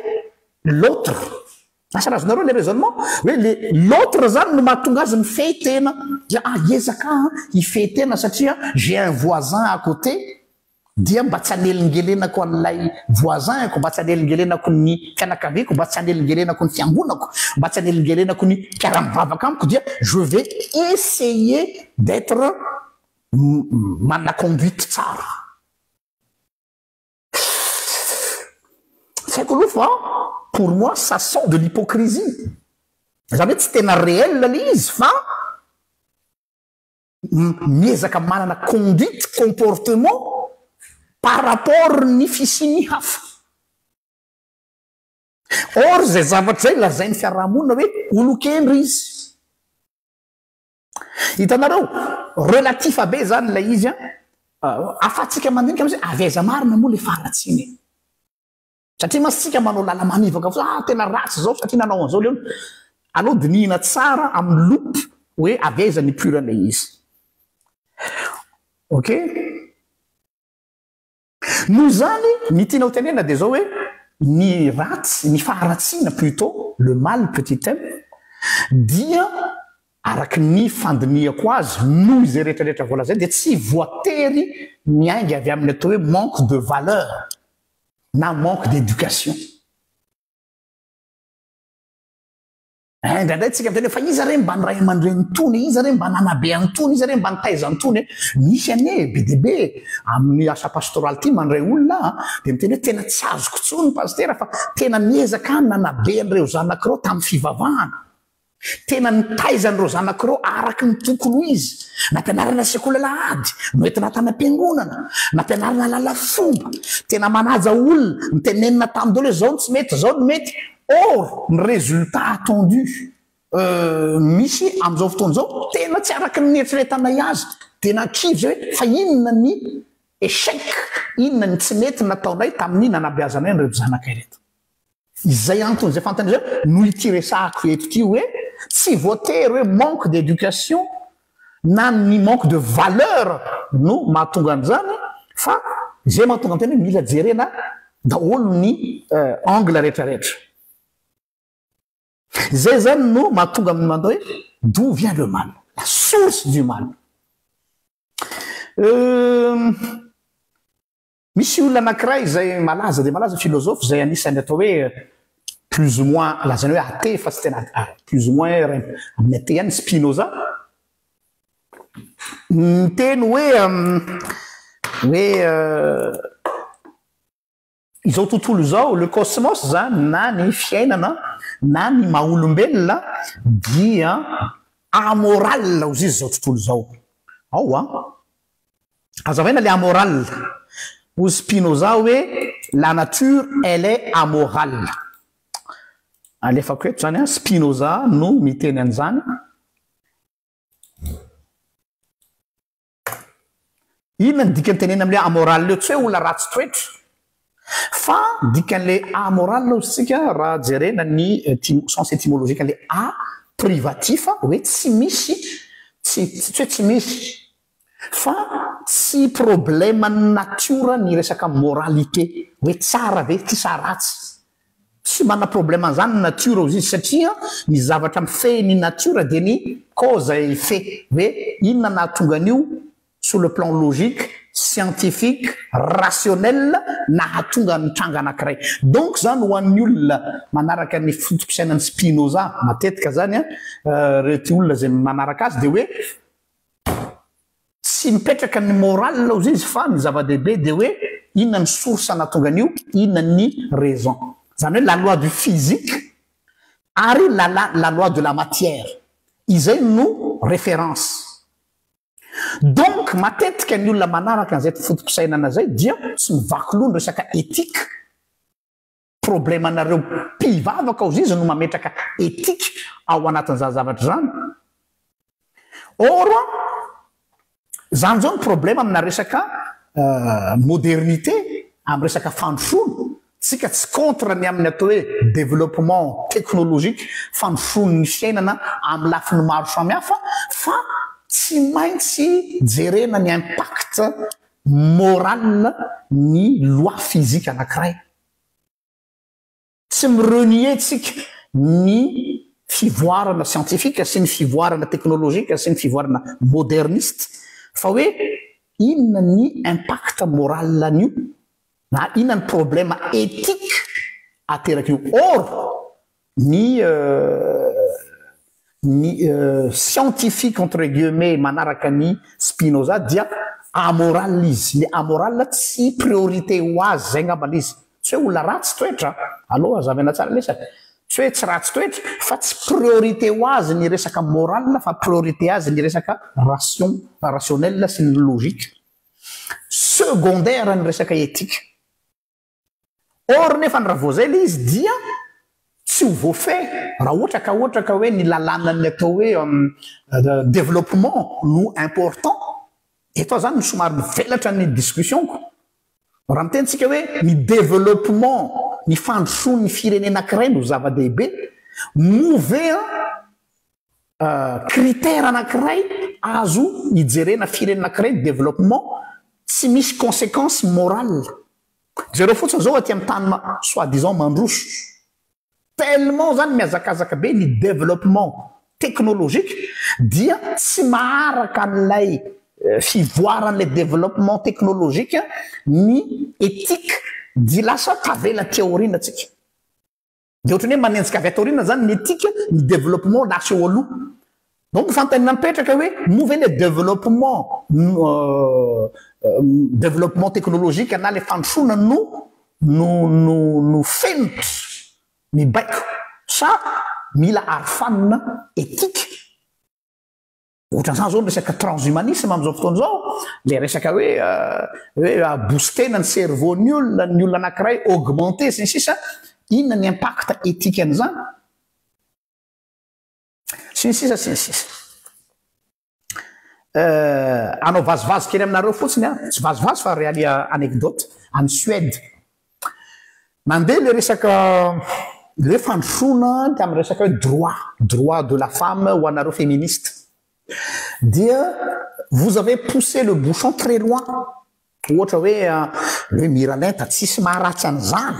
l'autre asarazonareo le raisonnement hoe l'autre zany no mahatonga azy mifehy tena dia ezaka hifehy tena satria j'ai un voisin à côté dia mba tsy anelingelenako an'ilay voisinko mba tsy anelingelenako ny fianakaviako mba tsy anelingelenako ny fiangonako mba tsy anelingelenako ny mpiara-mivavaka amiko dia je vais essayer d'être manana conduite tsara tsy haiko aloha fa pour moi ça sort de l'hypocrisie zany hoe tsy tena réel le izy fa miezaka manana conduite comportement par rapport ny fisiny hafa or zay zavatra zay lazainy fiarahamonina hoe olo-kendry izy hitanareo relatif be zany la izy afatsika mandinika am'zay aveza marina moa le faratsiny satria masitsika manao lala manivaka fa tena ratsy zao satria nanao an'izao leona alao dinihina tsara amin'ny lopy hoe avy aiza ny purana izy. Ok, noho zany ny tiana ho tenena dia zao hoe ny ratsy, ny faharatsiana plutôt le mal petit m dia araky ny fandiniako azy noho izay rehetrarehetra voalazay dia tsy voatery miainga avy amin'ny atao hoe manque de valeur na manque d'éducation. Indraindray tsika miteny fa iza reny mba ny ray aman-dreny tony, iza reny mba nanabe antony, iza reny mba nitaiza antony. Misy ane be dia be amin'ny asa pastoraly ity mandray olona dia miteny hoe tena tsy azoko tsony pastera fa tena miezaka nanabe an'ireo zanakireo tamin'ny fivavahana, tena nitaiza an'ireo zanakireo araky ny tokony ho izy, nampianarana sekoly lahady, noentina tany am-piangonana, nampianarana lalafomba, tena manaja olona, nitenenina tamindolo hoe zao no tsy mety, zao no mety. Or ny résultat attendu misy amin'izao fotoana zao tena tsy araky ny eritreretanay azy, tena kivy zay hoe fa inona ny échec, inona ny tsy mety nataonay tamin'ny nanabeazanay nireo zanakay reto. Izay antony zay fantany zay no ity resahako eto ity hoe tsy voatery hoe manque d'éducation na ny manque de valeur no mahatonga an'izany, fa zay mahatonga amin'ny tena hoe mila jerena daholo ny angle rehetrarehetra. Zay zany no mahatonga amin'ny mandao hoe d'où vient le mal, la source du mal. Misy olona anankiray zay malaza dia malaza philosophe zay anisany atao hoe plus ou moins lazany hoe athée fa tsy tena plus ou moins amin'ny athée ihany Spinoza, miteny hoe izao tontolo izao le cosmos zany na ny fiainana na ny maha-olombelona dia amoral ozy izy zao tontolo izao. Ao azavaina le amoral. Ou Spinoza hoe la nature elle est amorale. Alefako eto zany Spinoza no miteny an'izany. Inona ny dikany tenena amin'le amoral leo, tsy hoe olona ratsy toetra fa dikan'le amoral ozytsika raha jerena ny sens étymologique le a privatif hoe tsy misy, tsy hoe tsy misy fa tsy problème nature ny resaka moralité hoe tsara ve ty sa ratsy, tsy mana problème an'izany nature ozy izy satria ny zavatra mifehy nature dia ny cause et effet hoe inona nahatonga an'io sur le plan logique, scientifique, rationnel nahatonga ny tranga anankiray. Donc zany ho an'ny olona manaraka ny fotopisainan'ny Spinoza matetika zany rety olona zay manaraka azy dia hoe tsy mipetraka ny moral ozy izy fa ny zava-dehibe dia hoe inona ny source nahatonga an'io, inona ny raison. Zany hoe la loi du physique ary la loi de la matière, izay no référence. Donc matetika ny olona manaraka an'izay fotopisainana zay dia tsy mivaky loha ny resaka éthique, problème anareo mpivavaka ozy izy no mametraka éthique ao anatin'izany zavatra zany. Or zany zao ny problème amina resaka modernité, amin'ny resaka fandrosoana. Tsika tsy contre ny amin'ny atao hoe développement technologique, fandrosoan'ny fiainana amin'ny lafiny maro samihafa, fa tsy maintsy jerena ny impact moral ny loi physique anankiray. Tsy mirenie tsika ny fivoarana scientifique sy ny fivoarana technologique sy ny fivoarana moderniste fa hoe inona ny impact moral an'io na inona ny problème éthique ateraka io. Or ny scientifique entre guillemets manaraka ny Spinoza dia amoral izy. Le amoral tsy priorité ho azy zay ngamba izy. Tsy hoe olona ratsy toetra, aloha azavaina tsara lesaka. Tsy hoe tsy ratsy toetra fa tsy priorité ho azy ny resaka moral fa priorité azy ny resaka rationnel sy ny logique. Secondaire ny resaka éthique. Or nefa ny raha vao zay le izy dia tsy ho voafehy raha ohatra ka hoe ny lalàna ny atao hoe développement no important. Eto zany somary mivelatra ny discussionko. Raha mitentsika hoe ny développement, ny fandrosoan'ny firenena anankiray no zava-dehibe, move critère anankiray azo hijerena firenena anankiray développement tsy misy conséquence morale zareo fotsiny zao aty amin'ny tany soi-disant mandroso tellement zany miazakazaka be ny développement technologique dia tsy maharaka an'ilay fivoaran'lay développement technologique ny éthique di lasa tavela théorina atsika de ohatrany hoe manenjika avy ataorina zany ny éthique ny développement lasa eo aloha donc fantanina mipetraka hoe move le développement technologique na le fandrosona no fenitra mibaiko sa mila arofanina éthique ohatran'izany zao ny resaka transhumanisme am'izao fotoana zao le resaka hoe boostena ny cerveau-ny olona anankiray augmenté sy ny sisa inona ny impact éthique an'izany sy ny sisa sy ny sisa anao vazivazy kely aminareo fotsiny tsy vazivazy fa réali anecdote any Suède mandeha le resaka le fandrosona ty amin'ny resaka hoe droit de la femme ho anareo féministe dia vous avez poussé le bouchon très loin ohatra hoe miralenta tsisy maharatsy an'izany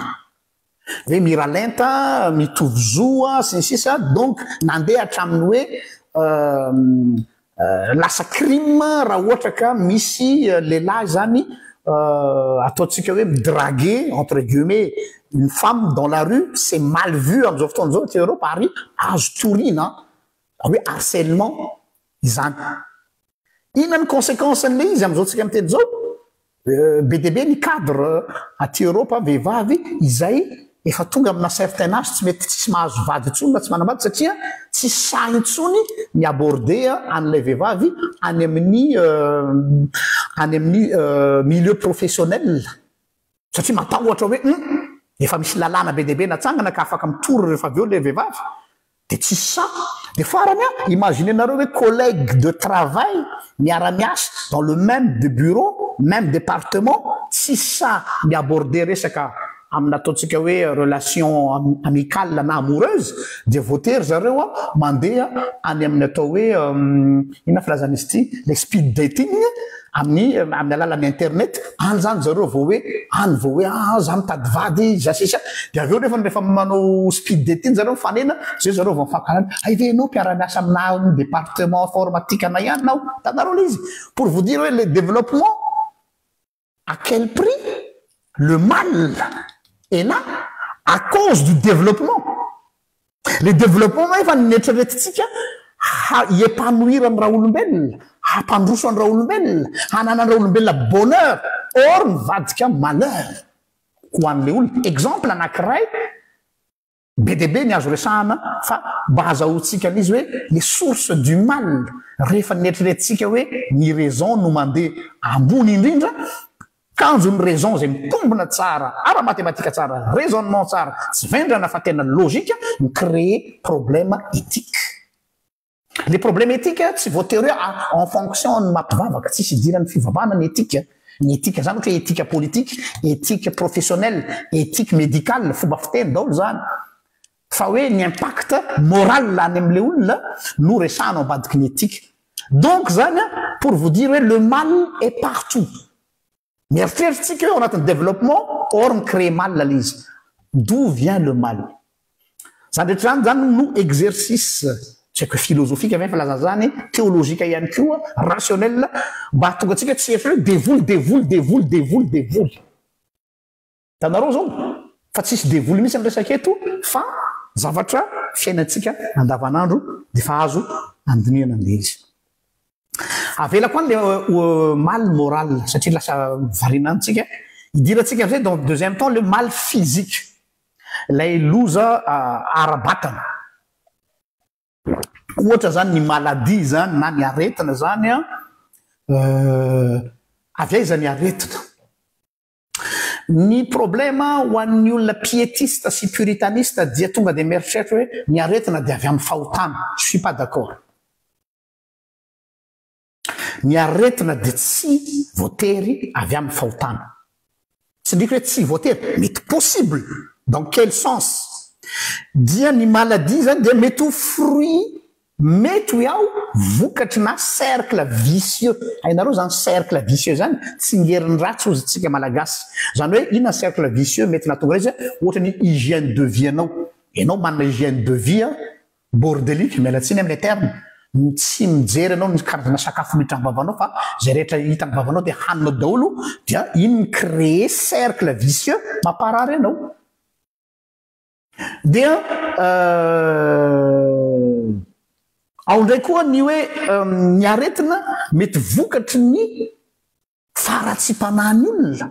hoe miralenta mitovy zoa sy ny sisa donc nandeha hatraminy hoe lasa crime raha ohatra ka misy lehilahy zany ataotsika hoe draguer entre guillemets une femme dans la rue c'est mal vu am'izao fotoana zao ty Europe ary azo torina hoe harcèlement izany inona ny conséquence an'le izy am'izao tsika miteny zao be dia be ny cadre aty Europe vehivavy izay efa tonga amina certain âge tsy mety tsisy mahazo vady intsony na tsy manambady satria tsy sahy intsony ny aborder an'ilay vehivavy any amin'ny milieu professionnel satria matahotra hoe efa misy lalàna be dia be natsangana ka afaka mitory rehefa avy eo le vehivavy de tsisy sa de farany imaginenareo hoe collègue de travail miara-miasa dans le même de bureau même département tsisy sa miaborder resaka amina ataotsika hoe relation amicale na amoureuse de voatery zareo mandeha any amin'ny atao hoe inona filazana izy ty le speed dating amin'ny alalan'ny internet any zany zareo vao hoe za mitady vady zasisa de avy eo rehefa manao speed dating zareo mifanena zay zareo vao mifankalana ve anao mpiara-miasa amina département informatique ana ihany nao tanareo le izy pour vous dire hoe le développement à quel prix le mal est là à cause du développement le développement efa netreretitsika hiépanouir ny raha olombelona hampandroso any raha olombelona hanana ny raha olombelona bonheur or mivadika malheur ho an'le olona exemple anankiray be dia be ny azo resahana fa mba azahoantsika n'izy hoe les sources du mal rehefa netreretitsika hoe ny raison no mandeha ambony indrindra kanjo ny raison zay mitombona tsara ara mathématika tsara raisonnement tsara tsy vendrana fa tena logique ny créer problème éthique les problèmes éthiques tsy voatery en fonction ny mampivavaka tsisy idirany fivavahana ny éthique zany ohatra hoe éthique politique éthique professionnelle éthique médicale fomba fiteny daholo zany fa hoe ny impact moral lany am'le olona no resahana ambadiky ny éthique donc zany pour vous dire hoe le mal est partout mieritreritsika hoe ao anatin'ny développement or ny créer mal la izy d'où vient le mal zany rehetra zany no exercice tsy haiko philosophike ave fa laza zany théologique ihany koa rationnel mba tonga atsika tsy eritry hoe devoly tanareo zao fa tsisy devoly misy am'resaka eto fa zavatra fiainatsika andavanandro de fa azo andinihana an'le izy avela koa le mal moral satria lasa varinantsika idiratsika am'izay dans deuxième temps le mal physique lay loza ara-batana ohatra zany ny maladie zany na ny aretina zany avy aiza ny aretina ny problema ho an'ny olona piétiste sy puritaniste dia tonga de mieritreritra hoe ny aretina de avy amin'ny fahotana je suis pas d'accord ny aretina de tsy voatery avy amin'ny fahotana tsy ndriky hoe tsy voatery mety possible dans quel sens dia ny maladie zany dia mety ho fruit mety hoe aho vokatry na cercle vicieux hainareo zany cercle vicieux zany tsy ngeriny ratsy ozy tsika malagasy zany hoe inona cercle vicieux mety natonga izy ohatra ny hygiène de vie anao manana hygiène de vie bordelique mialatsiny amin'ny terme tsy mijery anao ny karazana sakafo miditra am'vavanao fa zay rehetra hita am'vavanao dia haninao daholo dia iny créer cercle vicieux mamparary anao dia ao ndray koa ny hoe ny aretina mety vokatry ny faratsy-panahy ny olona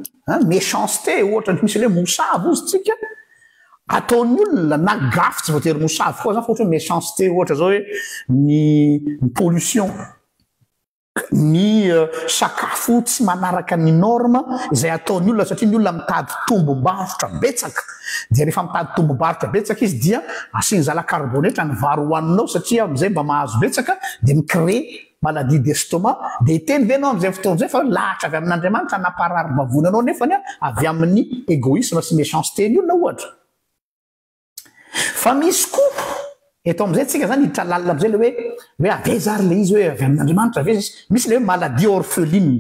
méchanceté ohatra misy hoe mosavy ozy tsika ataony olona na gafy tsy voatery mosavy koa zany fa ohatra hoe méchanceté ohatra zao hoe ny pollution ny sakafo tsy manaraka ny norme izay ataony olona satria ny olona mitady tombom-barotra betsaka dia rehefa mitady tombom-barotra betsaka izy dia asiny zala-karbonetra ny vary hoaninao satria am'izay mba mahazo betsaka dia micrée maladie d'estomac dia iteny venao am'izay fotoan'izay fa lahatra avy amin'Andriamanitra namparary vavony anao nefany avy amin'ny égoïsme sy méchanceté ny olona ohatra fa misy koa eto am'izay tsika zany hiditra lalina am'izay le hoe aveza ary le izy hoe avy amin'Andriamanitra aveza izy misy le hoe maladie orpheline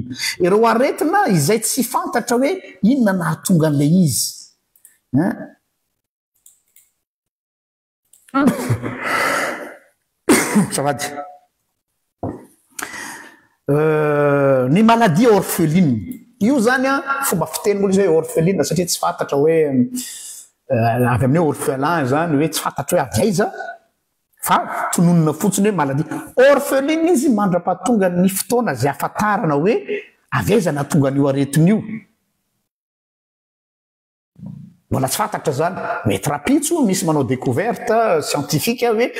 ireo aretina izay tsy fantatra hoe inona nahatonga an'le izy savady ny maladie orpheline io zany fomba fitenin'olo izy hoe orpheline satria tsy fantatra hoe avy amin'ny orphelin zany hoe tsy fantatra hoe avaiza fa tononona fotsiny hoe maladie orpheline izy mandra-pahatonga ny fotoana zay afatarana hoe aveza natonga an'io aretin'io mbola tsy fantatra zany mety rapitso misy manao découverte scientifique hoe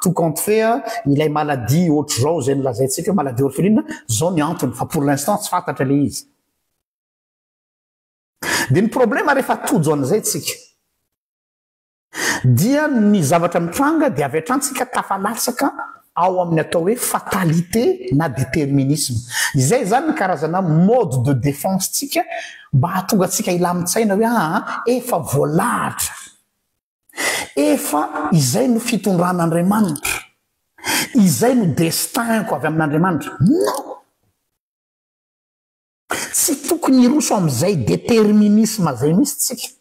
tout compte fait ilay maladie ohatra zao zay nolazaintsika maladie orpheline zao ny antony fa pour l'instant tsy fantatra le izy dia ny problema rehefa tojo an'izay tsika dia ny zavatra mitranga dia avy atrantsika tafalasaka ao amin'ny atao hoe fatalité na déterminisme izay zany ny karazana mode de défense tsika mba hatonga atsika ilamitsaina hoe efa voalahatra efa izay no fitondran'Andriamanitra izay no destinko avy amin'Andriamanitra non tsy tokony iroso am'izay déterminisme zay misy tsika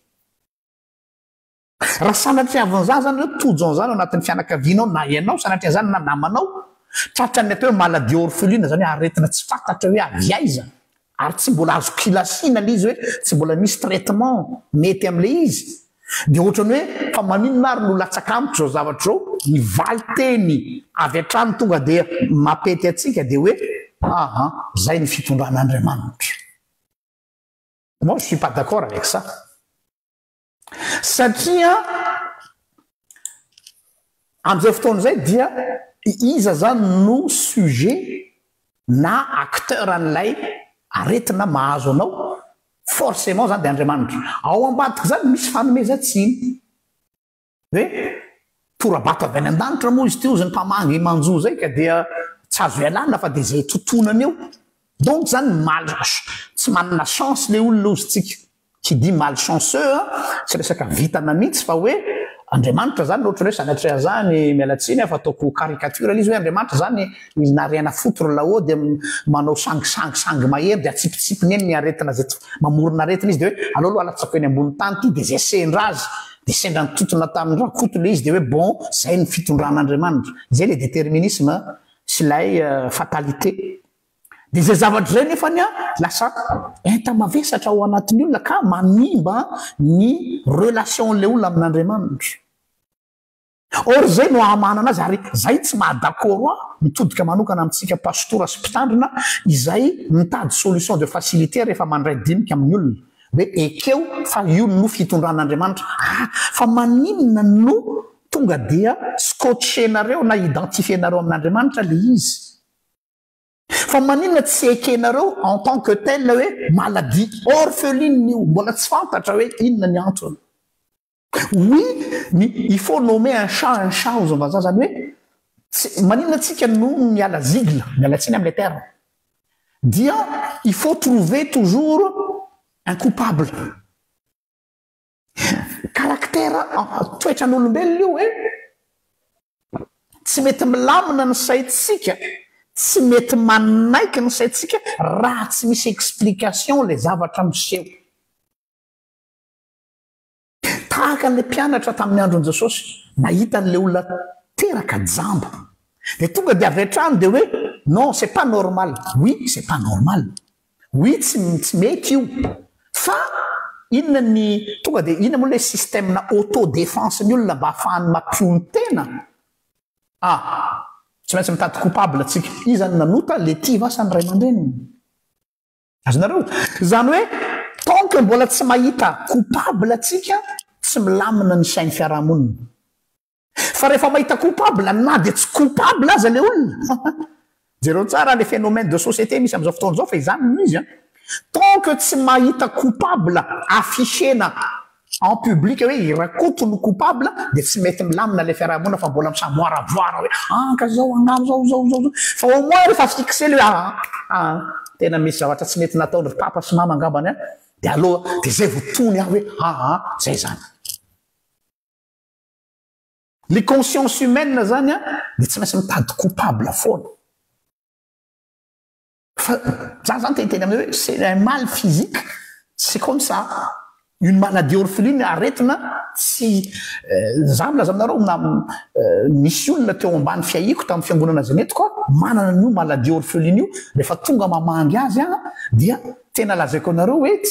raha sanatria avin'izany zany hoe tojo an'izany ao anatin'ny fianakavianao na ianao sanatria zany na namanao tratra ny atao hoe maladie orpheline zany hoe aretina tsy fantatra hoe avy aiza ary tsy mbola azo kilasina le izy hoe tsy mbola misy traitement mety am'le izy dia ohatrany hoe fa maninona ary no latsaka amiko zao zavatra zao ny valiteny avy atrano tonga dia mapety atsika dia hoe zay ny fitondran'Andriamanitra moi je suis pas d'accord avec ça satria am'izay fotoan'izay dia iza zany no sujet na acteur an'ilay aretina mahazo anao forcément zany dia Andriamanitra ao ambadika zany misy fanomezantsiny hoe torabato avy any an-danitra moa izy teo izy ny mpamangy manjo zay ka dia tsy azo ialana fa dia zay totonany eo donc zany tsy manana chance le olona ozytsika qui dit malchanceux tsy resaka vitana mihitsy fa hoe Andriamanitra zany ohatra hoe sanatria zany mialatsiny fa ataoko caricature izy hoe Andriamanitra zany il n'a rien à foutre là-haut dia manao sangy mahery dia atsipitsipiny eny ny aretina zay mamorona aretina izy dia hoe aloha alatsako eny ambony tany ty dia zay sendra azy dia sendra nitotona tamin'ny rakoto le izy dia hoe bon zay ny fitondran'Andriamanitra zay le déterminisme sy lay fatalité dia zay zavatra zay nefany lasa enta-mavesatra ao anatin'ny olona ka manimba ny relation le olona amin'Andriamanitra or zay no hamanana azy ary zay tsy mahadakoro mitodika manokana amintsika pastora sy mpitandrina izay mitady solution de facilité rehefa mandray dinika amin'ny olona hoe ekeo fa io no fitondran'Andriamanitra fa maninona no tonga dia scotchenareo na identifienareo amin'Andriamanitra le izy fa maninona tsy ekenareo en tant que tel hoe maladie orpheline io mbola tsy fantatra hoe inona ny antony oui il faut nommer un chat ozy vazaha zany hoe maninona atsika no miala zigle mialatsiny amin'ny terre dia il faut trouver toujours un coupable caractère toetran'olombelona io hoe tsy mety milamina ny saitsika tsy mety manaiky ny saitsika raha tsy misy explication le zavatra miseho tahaka n'le mpianatra tamin'ny andron Jesosy nahita n'le olona teraka jambo de tonga de avy hatrany de hoe non c'est pas normal oui c'est pas normal oui tsy mety io fa inona ny tonga de inona moa le système na autodéfense ny olona mba ahafahany mampio ny tena tsy maintsy mitady coupable atsika izany nanota le ty vasany ray aman-dreniny azonareo zany hoe tant que mbola tsy mahita coupable atsika tsy milamina ny sainy fiarahamonina fa rehefa mahita coupable na de tsy coupable aza le olona jereo tsara le phénomène de société misy am'izao fotoana zao fa izany izy tant que tsy mahita coupable affichena en public hoe irakoto ny coupable de tsy mety milamina le fiarahamonina fa mbola misamoaravoara hoe ka zao agnano zao fa au moins rehefa fixé le tena misy zavatra tsy mety nataony papa sy mama angambany de aloha de zay votony aho hoe zay zany les consciences humaines zany de tsy maintsy mitady coupable foana za zany tenteny am'zay hoe c'est un mal physique c'est comme ça une maladie orpheline aretina tsy za milaza aminareo na misy olona teo ambany fiahiko tamin'ny fiangonana zenety koa manana n'io maladie orpheline io rehefa tonga mamangy azy dia tena lazaiko anareo hoe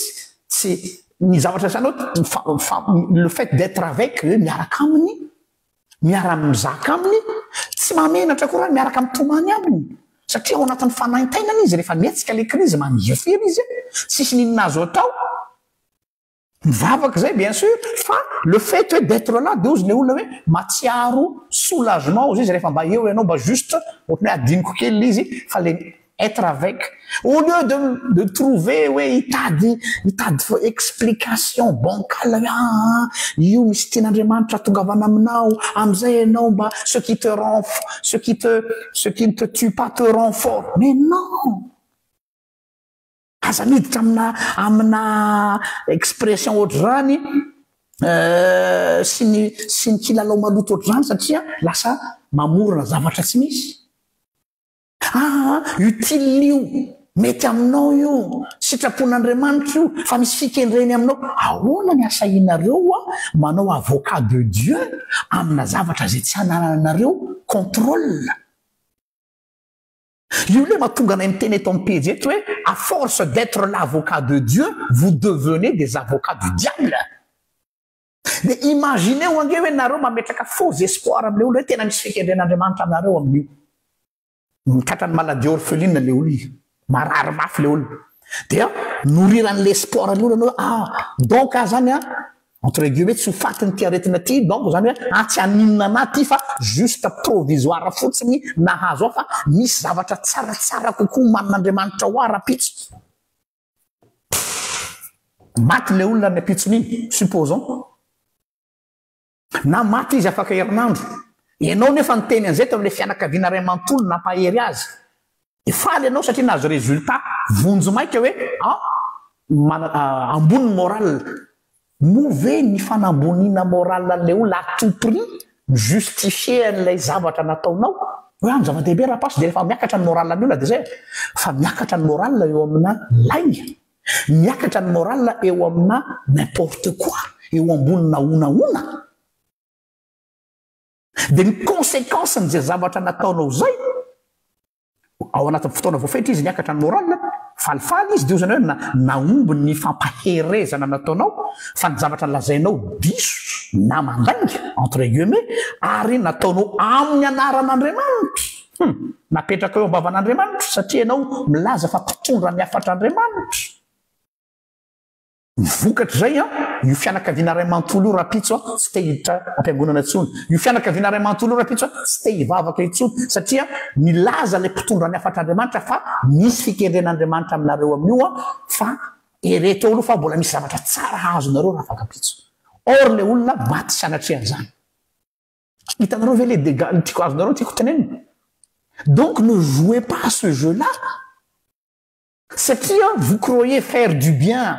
tsy ny zavatra sanao le fait d'être avec miaraka aminy miara-mizaka aminy tsy mamenatra koa raha miaraka mitomany aminy satria ao anatin'ny fanaintainana izy rehefa mietsika le crise mangifiry izy tsisy ninona azo atao mivavaka zay bien sûr fa le fait hoe d'être là de ozy le olona hoe matsiaro soulagement ozy izy rehefa mba eo ianao mba juste ohatran'ny hoe adiniko kely izy fa le être avec au lieu de trouver hoe hitady explication bancale io misy tian'Andriamanitra tongavana aminao am'izay ianao mba ce qui ne te tue pas te rend fort mais non aza miditra amina expression ohatr'izany sy ny kilalao maloto ohatr'izany satria lasa mamorona zavatra tsy misy utile io mety aminao io sitrapon'Andriamanitra io fa misy fikendreny aminao ahoana ny asainareo manao avocat de Dieu amina zavatra zay tsy anananareo contrôle io le mahatonga anay miteny eto amin'ny pejy eto hoe à force d'être l'avocat de Dieu vous devenez des avocats du diable de imaginez ange hoe nareo mametraka faux espoir am'le olo hoe tena misy fikendren'Andriamanitra aminareo amin'io mikatrany maladie orpheline le olona marary mafy le olona dia noriran'ny l'espoir ny olona donc zany entre guillemets tsy ho fatiny ty aretina ty donc zany hoe tsy aninona ana ty fa juste provisoire fotsiny nahazo ao fa misy zavatra tsaratsara kokoa manan'Andriamanitra ho ara-pitso maty le olona ny apitsony supposons na maty izy afaka herinandro ianao nefa niteny an'izay tamin'le fianakaviana ray amantolo nampahery azy efaly ianao satria nahazo résultat vonjo maika hoe amboniny moral move ny fanambonina moral le olona à tout prix justifier an'ilay zavatra nataonao hoe any zava-dehibe rapasy de rehefa miakatra ny moral ny olona de zay fa miakatra ny moral eo amina lay miakatra ny moral eo amina n'importe quoi eo ambonina onaona de ny conséquence n'izay zavatra nataonao zay ao anatin'ny fotoana voafetra izy niakatra ny moral falifaly izy de io zany hoe naomby ny fampaherezana nataonao fa ny zavatra lazainao diso na mandainga entre guillemets ary nataonao amin'ny anaran'Andriamanitra napetraka eo ambavan'Andriamanitra satria ianao milaza fa mpitondra ny afatr'Andriamanitra mivokatra zay io fianakaviana ray amantolo io rapitso tsy te hiditra ampiangonana intsony io fianakaviana ray amantolo io rapitso tsy te hivavaka intsony satria milaza le mpitondra ny afatr'Andriamanitra fa misy fikendren'Andriamanitra aminareo amin'io fa ereto olo fa mbola misy zavatra tsara azonareo raha afaka pitso or le olona maty sanatrean'izany hitanareo ve le dégâts tiako azonareo tiako tenenina donc ne jouez pas ce jeu là satria vous croyez faire du bien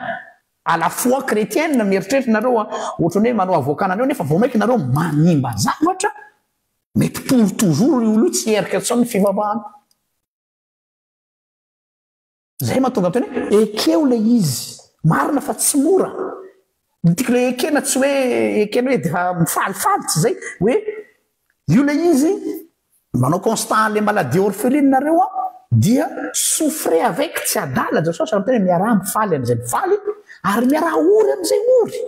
à la foi chrétienne mieritreritra nareo ohatrany hoe manao avocat nareo nefa vao maiky nareo manimba zavatra mety pour toujours io olo tsy erika tsao ny fivavahana zay mahatonga teny hoe ekeo le izy marina fa tsy mora tiako le ekena tsy hoe ekena hoe defa mifalifaly tsy zay hoe io le izy manao constant le maladie orpheline nareo a dia souffrer avec tsy adala de sosy tena miaraha mifaly am'izay mifaly ary miaraha ory am'izay ory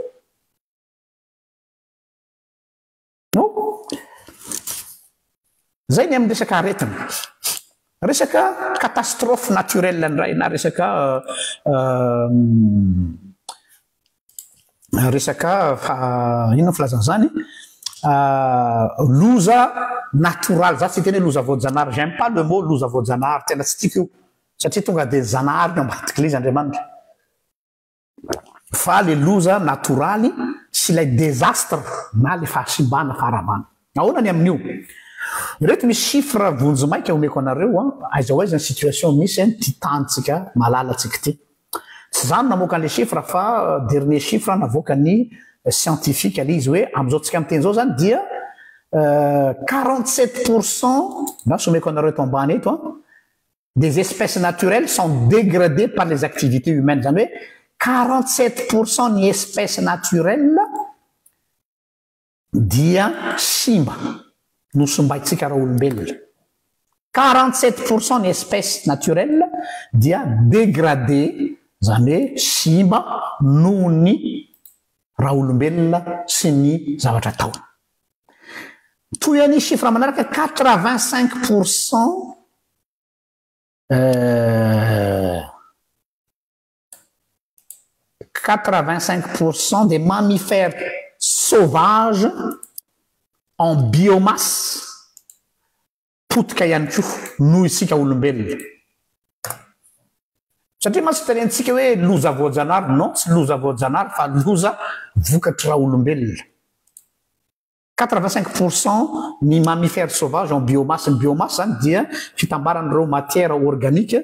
no zay ny amin'ny resaka aretina resaka catastrophe naturelle ndray na resaka ino filazana zany loza natural za tsy teny hoe loza voajanahary j'aime pas le mot loza voajanahary tena tsy tiako io satria tonga de zanahary no ambadiky le izy andriamanitra fa le loza naturaly sy lay désastre na le fahasimbana faharavana ahoana ny amin'io reto misy chiffre vonjo maika omeko anareo aiza ho aiza ny situation misy ty tantsika malalatsika ty tsy zany namoaka an'le chiffre fa dernier chiffre navoaka ny scientifique ale izy hoe am'izao tsika am'teny zao zany dia 47% na someko anareo eto ambany eto des espèces naturelles sont dégradées par les activités humaines zany hoe 47% ny espèces naturelles dia simba nosombaitsika raha olombelona 47% ny espèces naturelles dia dégradé zany hoe simba noho ny raha olombelona sy ny zavatra taona toy any chiffre manaraka 85% 85% des mammifères sauvages en biomasse potika ihany ko noho isika olombelona satria masy tenentsika hoe loza voajanahary non tsy loza voajanahary fa loza vokatry raha olombelona 85% ny mammifères sauvages en biomasse ny biomasse zany dia fitambaran'ireo matière organique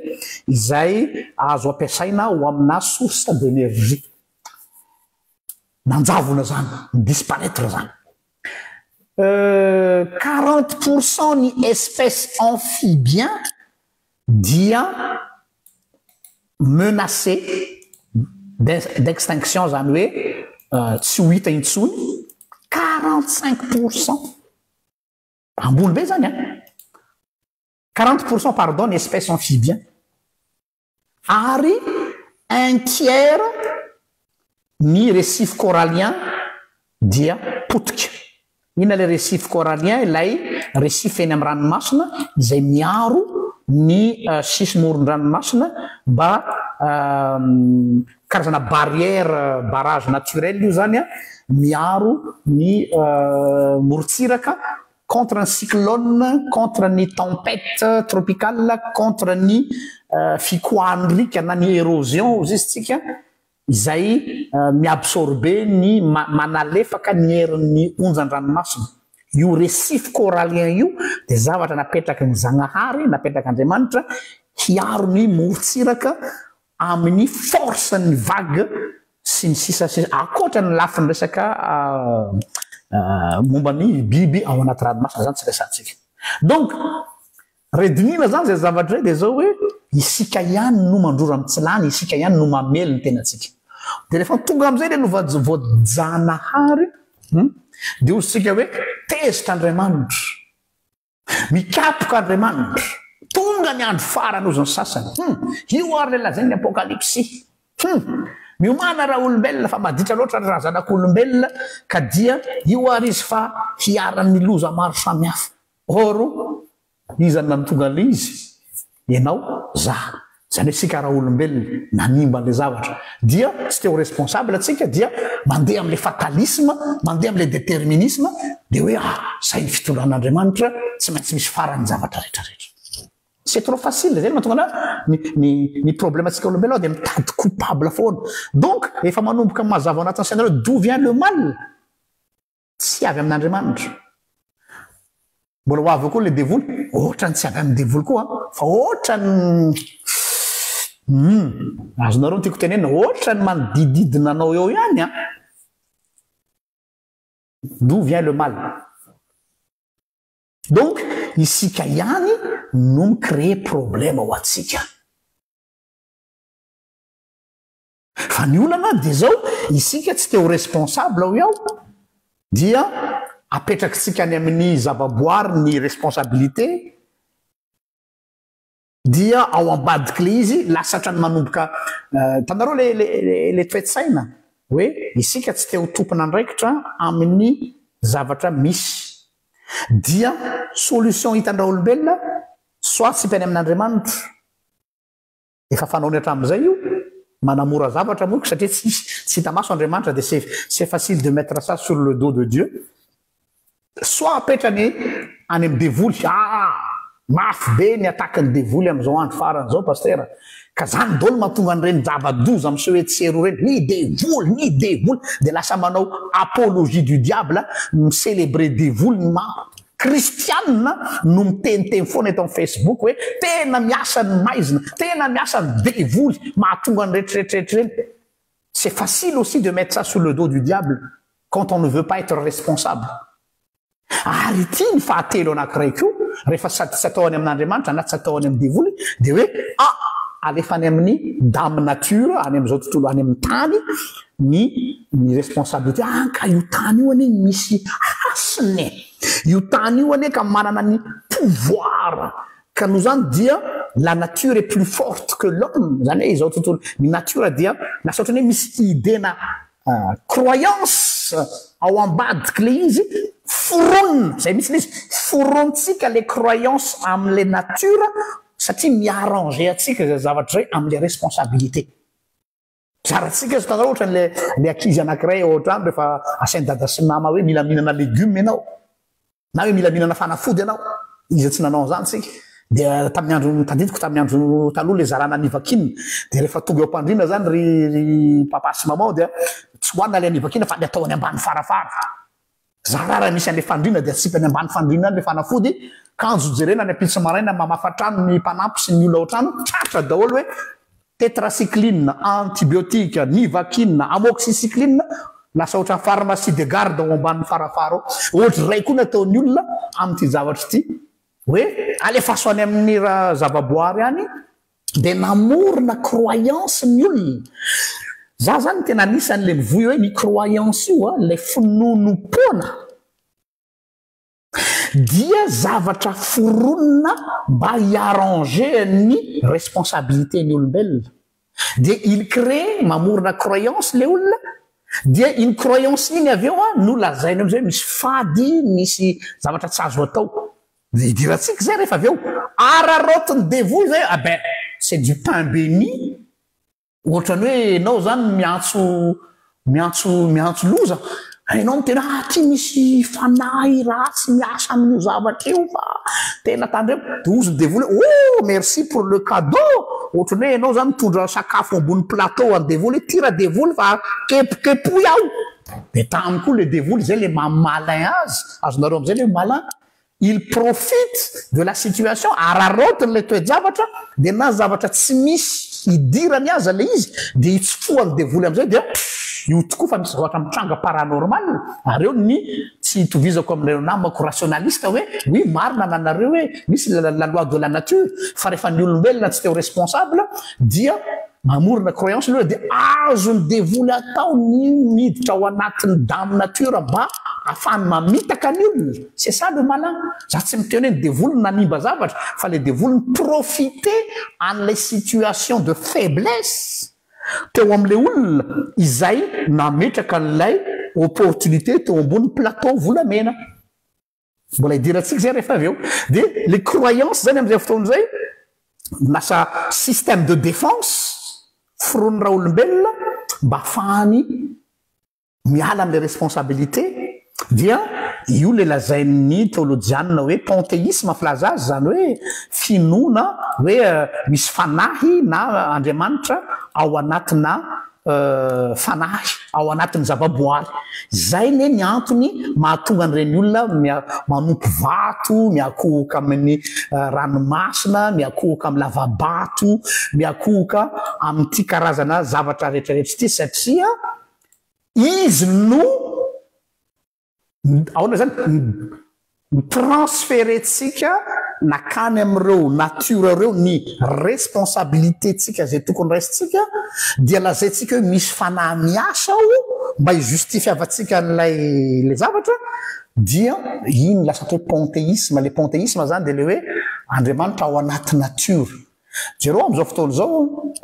izay azo ampiasaina ho amina source d'énergie nanjavona zany disparaître zany 40% ny espèces amphibiens dia menacé d'extinction zany hoe tsy ho hita intsony 45% ambony be zany 40% pardon ny espèces amphibiens ary 1/3 ny récif corallien dia potika ina le récif corallien ilay récif eny amin'ny ranomasina izay miaro ny sisimoron-dranomasina mba karazana barrière barrage naturel io zany miaro ny morotsiraka contre ny cyclone contre ny tempête tropicale contre ny fikohan'ny na ny érosion ozy izy tsika izay miabsorbe ny manalefaka ny herin'ny onjan-dranomasina io récif corallien io dia zavatra napetraka ny zagnahary napetraka andriamanitra hiaro ny morotsiraka amin'ny force ny vague sy ny sisa akoatra ny lafiny resaka momba ny biby ao anaty ranomasina zany tsy resantsika donc redinina zany zay zavatra dia zao hoe isika ihany no mandrora am'tsilany isika ihany no mamely ny tenatsika dia rehefa tonga am'izay le no voajanahary dia ozytsika hoe tezitra andriamanitra mikapoka andriamanitra tonga ny andro farany ozy ny sasany io ary le lazainy apokalypsy miomana raha olombelona fa maditra loatra raha zanak'olombelona ka dia io ary izy fa hiaran'ny loza maro samihafa oro izany nanotonga le izy ianao za zany hoe sika raha olombelona nanimba le zavatra dia tsy teo responsable atsika dia mandeha am'le fatalisme mandeha am'le déterminisme dia hoe zay ny fitondran'andriamanitra tsy maintsy misy farany zavatra rehetrarehetra c'est trop facile zay mahatonga ny problème atsika olombelona dia mitady coupable foana donc efa manomboka mazava ao anatin'ny sainareo d'où vient le mal tsy avy amin'andriamanitra mbola ho avy koa le devoly ohatrany tsy avy amin'ny devoly koa fa ohatrany azonareo nytiako tenena ohatrany manodididina anao eo ihany d'où vient le mal donc isika ihany no micréer problème ho atsika fa ny olana dia zao isika tsy teo responsable ao iaho dia apetrakytsika any amin'ny zavaboary ny responsabilité dia ao ambadiky le izy lasatra ny manomboka tanareo le toetsaina hoe isika tsy teo tompona andraikitra amin'ny zavatra misy dia solution hitandra olombelona soit tsy mpiany amin'Andriamanitra efa fanaony hatramin'izay io manamora zavatra moa satria tsy hita maso Andriamanitra dia c'est facile de mettre ça sur le dos de Dieu soit apetrany any amin'ny devoly mafy be ny atakany devoly amin'izao andro faran'izao paster ka zany dolo mahatonga an'ireny java-doza amin'ny soetsero reny ny devoly dia lasa manao apologie du diable micélébrer devoly kristianina no miteniteny foana eto amin'ny Facebook hoe tena miasa ny maizina tena miasa ny devoly mahatonga ny rehetrarehetra reny c'est facile aussi de mettre ça sur le dos du diable quand on ne veut pas être responsable ary ity ny fahatelo anankiray koa rehefa tsy atao any amin'Andriamanitra na tsy atao any amin'ny devoly dia hoe alefa any amin'ny dame nature any amin'izao tontolo any amin'ny tany ny responsabilité ka io tany io anie misy hasiny io tany io anie ka manana ny pouvoir ka noho zany dia la nature est plus forte que l'homme zany hoe izao tontolo ny nature dia lasa ohatrany hoe misy idéna croyance ao ambadiky le izy foronina zay misy le izy foronitsika le croyance am'le nature satria miarranger atsika zay zavatra zay am'le responsabilité zaratsika zo tanao ohatra le akizy anankiray ohatrany rehefa asainy dada sy mama hoe mila mihinana légume ianao na hoe mila mihinana fanafody ianao izy tsy nanao zany tsika dia tamin'ny andro tadidiko tamin'ny andro taloha le zarana anivakinina dia rehefa tonga eo am-pandrina zany ry papa sy mamao dia tsy hoanina le anivakinina fa le atao any ambany farafara zarara misy an'le fandrina dia tsipy any ambany fandrina any le fanafody kanjo jerena ny apitsy maraina mamafatrano ny mpanampy sy ny olona oatrano tratra daholo hoe tetracycline antibiotique nivakinina amoxycycline lasa ohatran'ny pharmacie de garde ao ambanin'ny farafara ohatry ray koa nataony olona amin'ity zavatra ity hoe alefaso any amin'ny zavaboary any dia namorona croyance ny olona za zany tena anisan'le mivoy hoe ny croyance io le finonompoana dia zavatra foronina mba hiarranger ny responsabilité ny olombelona dia il crée mamorona croyance le olona dia iny croyance iny avy eo no lazainy am'izay misy fady misy zavatra tsy azo atao dia idiratsika zay rehefa avy eo ararotiny devoly zay ben c'est du pain béni ohatrany hoe enao zany miantso loza enao tena ty misy fanahy ratsy miasa amin'io zavatra io fa tena tandremo dia ozy ny devoly merci pour le cadeau ohatrany hoe enao zany mitondra sakafo ambony plateau any devoly tira devoly fa kepokepoy aho dia tamy koa le devoly zay le mamalin azy azonareo am'izay le malin il profite de la situation ararotiny le toe-javatra dia na zavatra tsy misy idirany aza le izy dia hitsofoany devoly am'izay dia io tokoa fa misy zavatra mitranga paranormal areo ny tsy tovizako amin'ireo namako rationaliste hoe oui marina nanareo hoe misy la loi de la nature fa rehefa ny olombelona tsy teo responsable dia mamorona croyance loha dia azony devoly atao ny miditra ao anatin'ny dame nature mba afahany mamitaka ny olona c'est ça le malin za tsy miteny hoe ny devoly nanimba zavatra fa le devoly ny profiter an'le situation de faiblesse teo am'le olona izay nametraka n'lay opportunité teo ambony plateau volamena mbola idiratsika zay rehefa avy eo dia les croyances zany am'izay fotoana zay lasa système de défense foron'ny raha olombelona mba ahafahany miala am'le responsabilité dia io le lazain'ny théologianina hoe panthéisme filaza azy zany hoe finoana hoe misy fanahy na Andriamanitra ao anatina fanahy ao anatin'ny zavaboary zay ne ny antony mahatonga an'ireny olona manompo vato miakohoka amin'ny ranomasina miakohoka amin'ny lavabato miakohoka amin'ity karazana zavatra rehetrarehetra ity satria izy no aona zany transférentsika nakany am'ireo nature reo ny responsabilitétsika zay tokony raisitsika dia lazaintsika hoe misy fanahy miasa ao mba hijustifiavantsika n'lay zavatra dia iny lasa atao hoe panthéisme. Le panthéisme zany de le hoe andriamanitra ao anaty nature. Jereo am'izao fotoana zao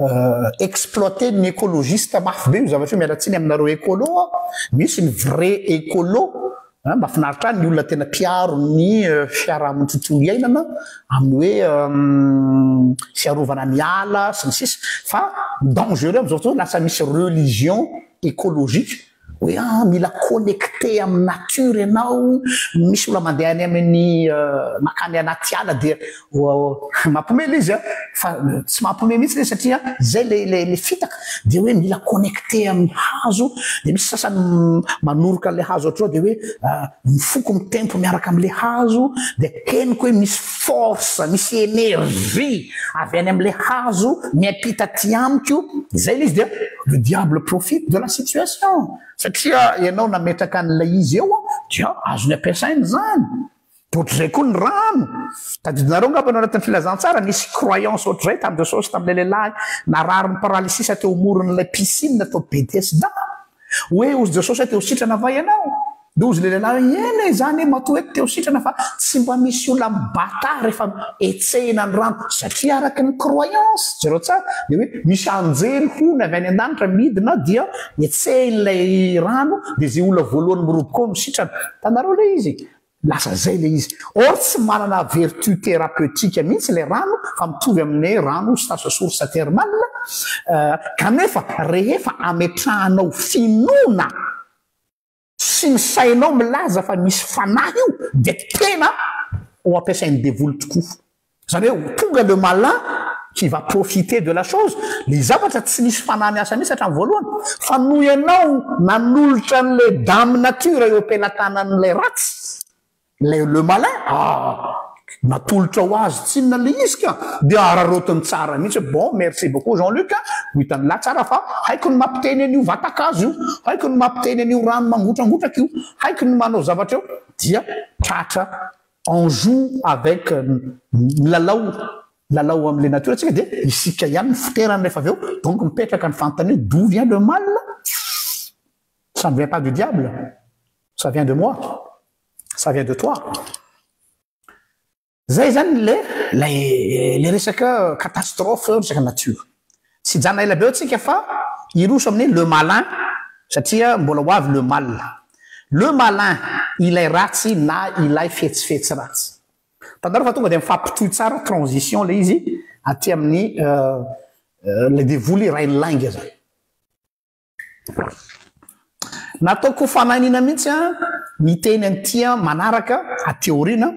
exploiter ny écologiste mafy be io zavatra hoe mialatsiny aminareo écolo misy ny vrai écolo mba finaritra ny olona tena piaro ny fiarahamon'ny tontolo iainana amin'ny hoe fiarovana ny ala sy ny sisa fa dangereux am'izao fotoana lasa misy religion écologique hoe mila connecté amin'ny nature ianao misy olona mandeha any amin'ny makany anaty ala dia mampomely izy fa tsy mampomely mihitsy le satria zay le fitaka dia hoe mila connecté amin'ny hazo dia misy sasany manoroka le hazo ohatrao dia hoe mifoko mitempo miaraka amin'le hazo dia henoko hoe misy force misy énergie avy any amin'le hazo miampita ty amiko zay le izy dia le diable profite de la situation satria ianao nametraka an'ilay izy eo dia azony ampiasainy zany ohatr'izay koa ny rano tadidinareo ngamba nao anatin'ny filazantsara nisy croyance ohatr'izay tamin'izao saosy tamin'ilay lehilahy narary ny paralysis teo moron'ilay piscine tao BDSD hoe ozy de saosy teo sitrana va ianao de ozy le lehilahy eny zany matoa hoe teo sitrana fa tsy mba misy olona mibata rehefa etsehina ny rano satria araky ny croyance jereo tsara de hoe misy anjely hony avy any an-danitra midina dia etsehin'ilay rano de zay olona voalohany miroboka misitrana tanareo le izy lasa zay le izy or tsy manana vertu thérapeutique mihitsy le rano fa mitovy amin'ny rano station source thermale kanefa rehefa ametrahanao finoana sy ny sainao milaza fa misy fanahy io dia tena ho ampiasainy devoly tokoa zany hoe tonga le malin qui va profiter de la chose le zavatra tsy misy fanahy miasa mihitsy hatramin'ny voalohany fa noho ianao nanolotra an'le dame nature eo ampelantanan'ilay ratsy le malin natolotra ho azy tsy na le izy ka dia ararotiny tsara mihitsy bon merci beaucoup Jean-Luc ho hitan'la tsara fa haiko ny mampiteny an'io vatakazo io haiko ny mampiteny an'io rano mangotragotraka io haiko ny manao zavatra eo dia tratra en joue avec lalao am'le nature atsika dia isika ihany ny fiterany rehefa avy eo donc mipetraka ny fantany d'où vient le mal ça ne vient pas du diable ça vient de moi ça vient de toi zay zany le resaka catastrophe resaka nature tsy jana ela be atsika fa iroso amin'ny le malin satria mbola ho avy le malin ilay ratsy na ilay fetsifetsy ratsy tandaro fa tonga dia mifampitohy tsara transition le izy aty amin'ny le devoly ray langue zany nataoko fananina mihitsy miteny an'tia manaraka ateorina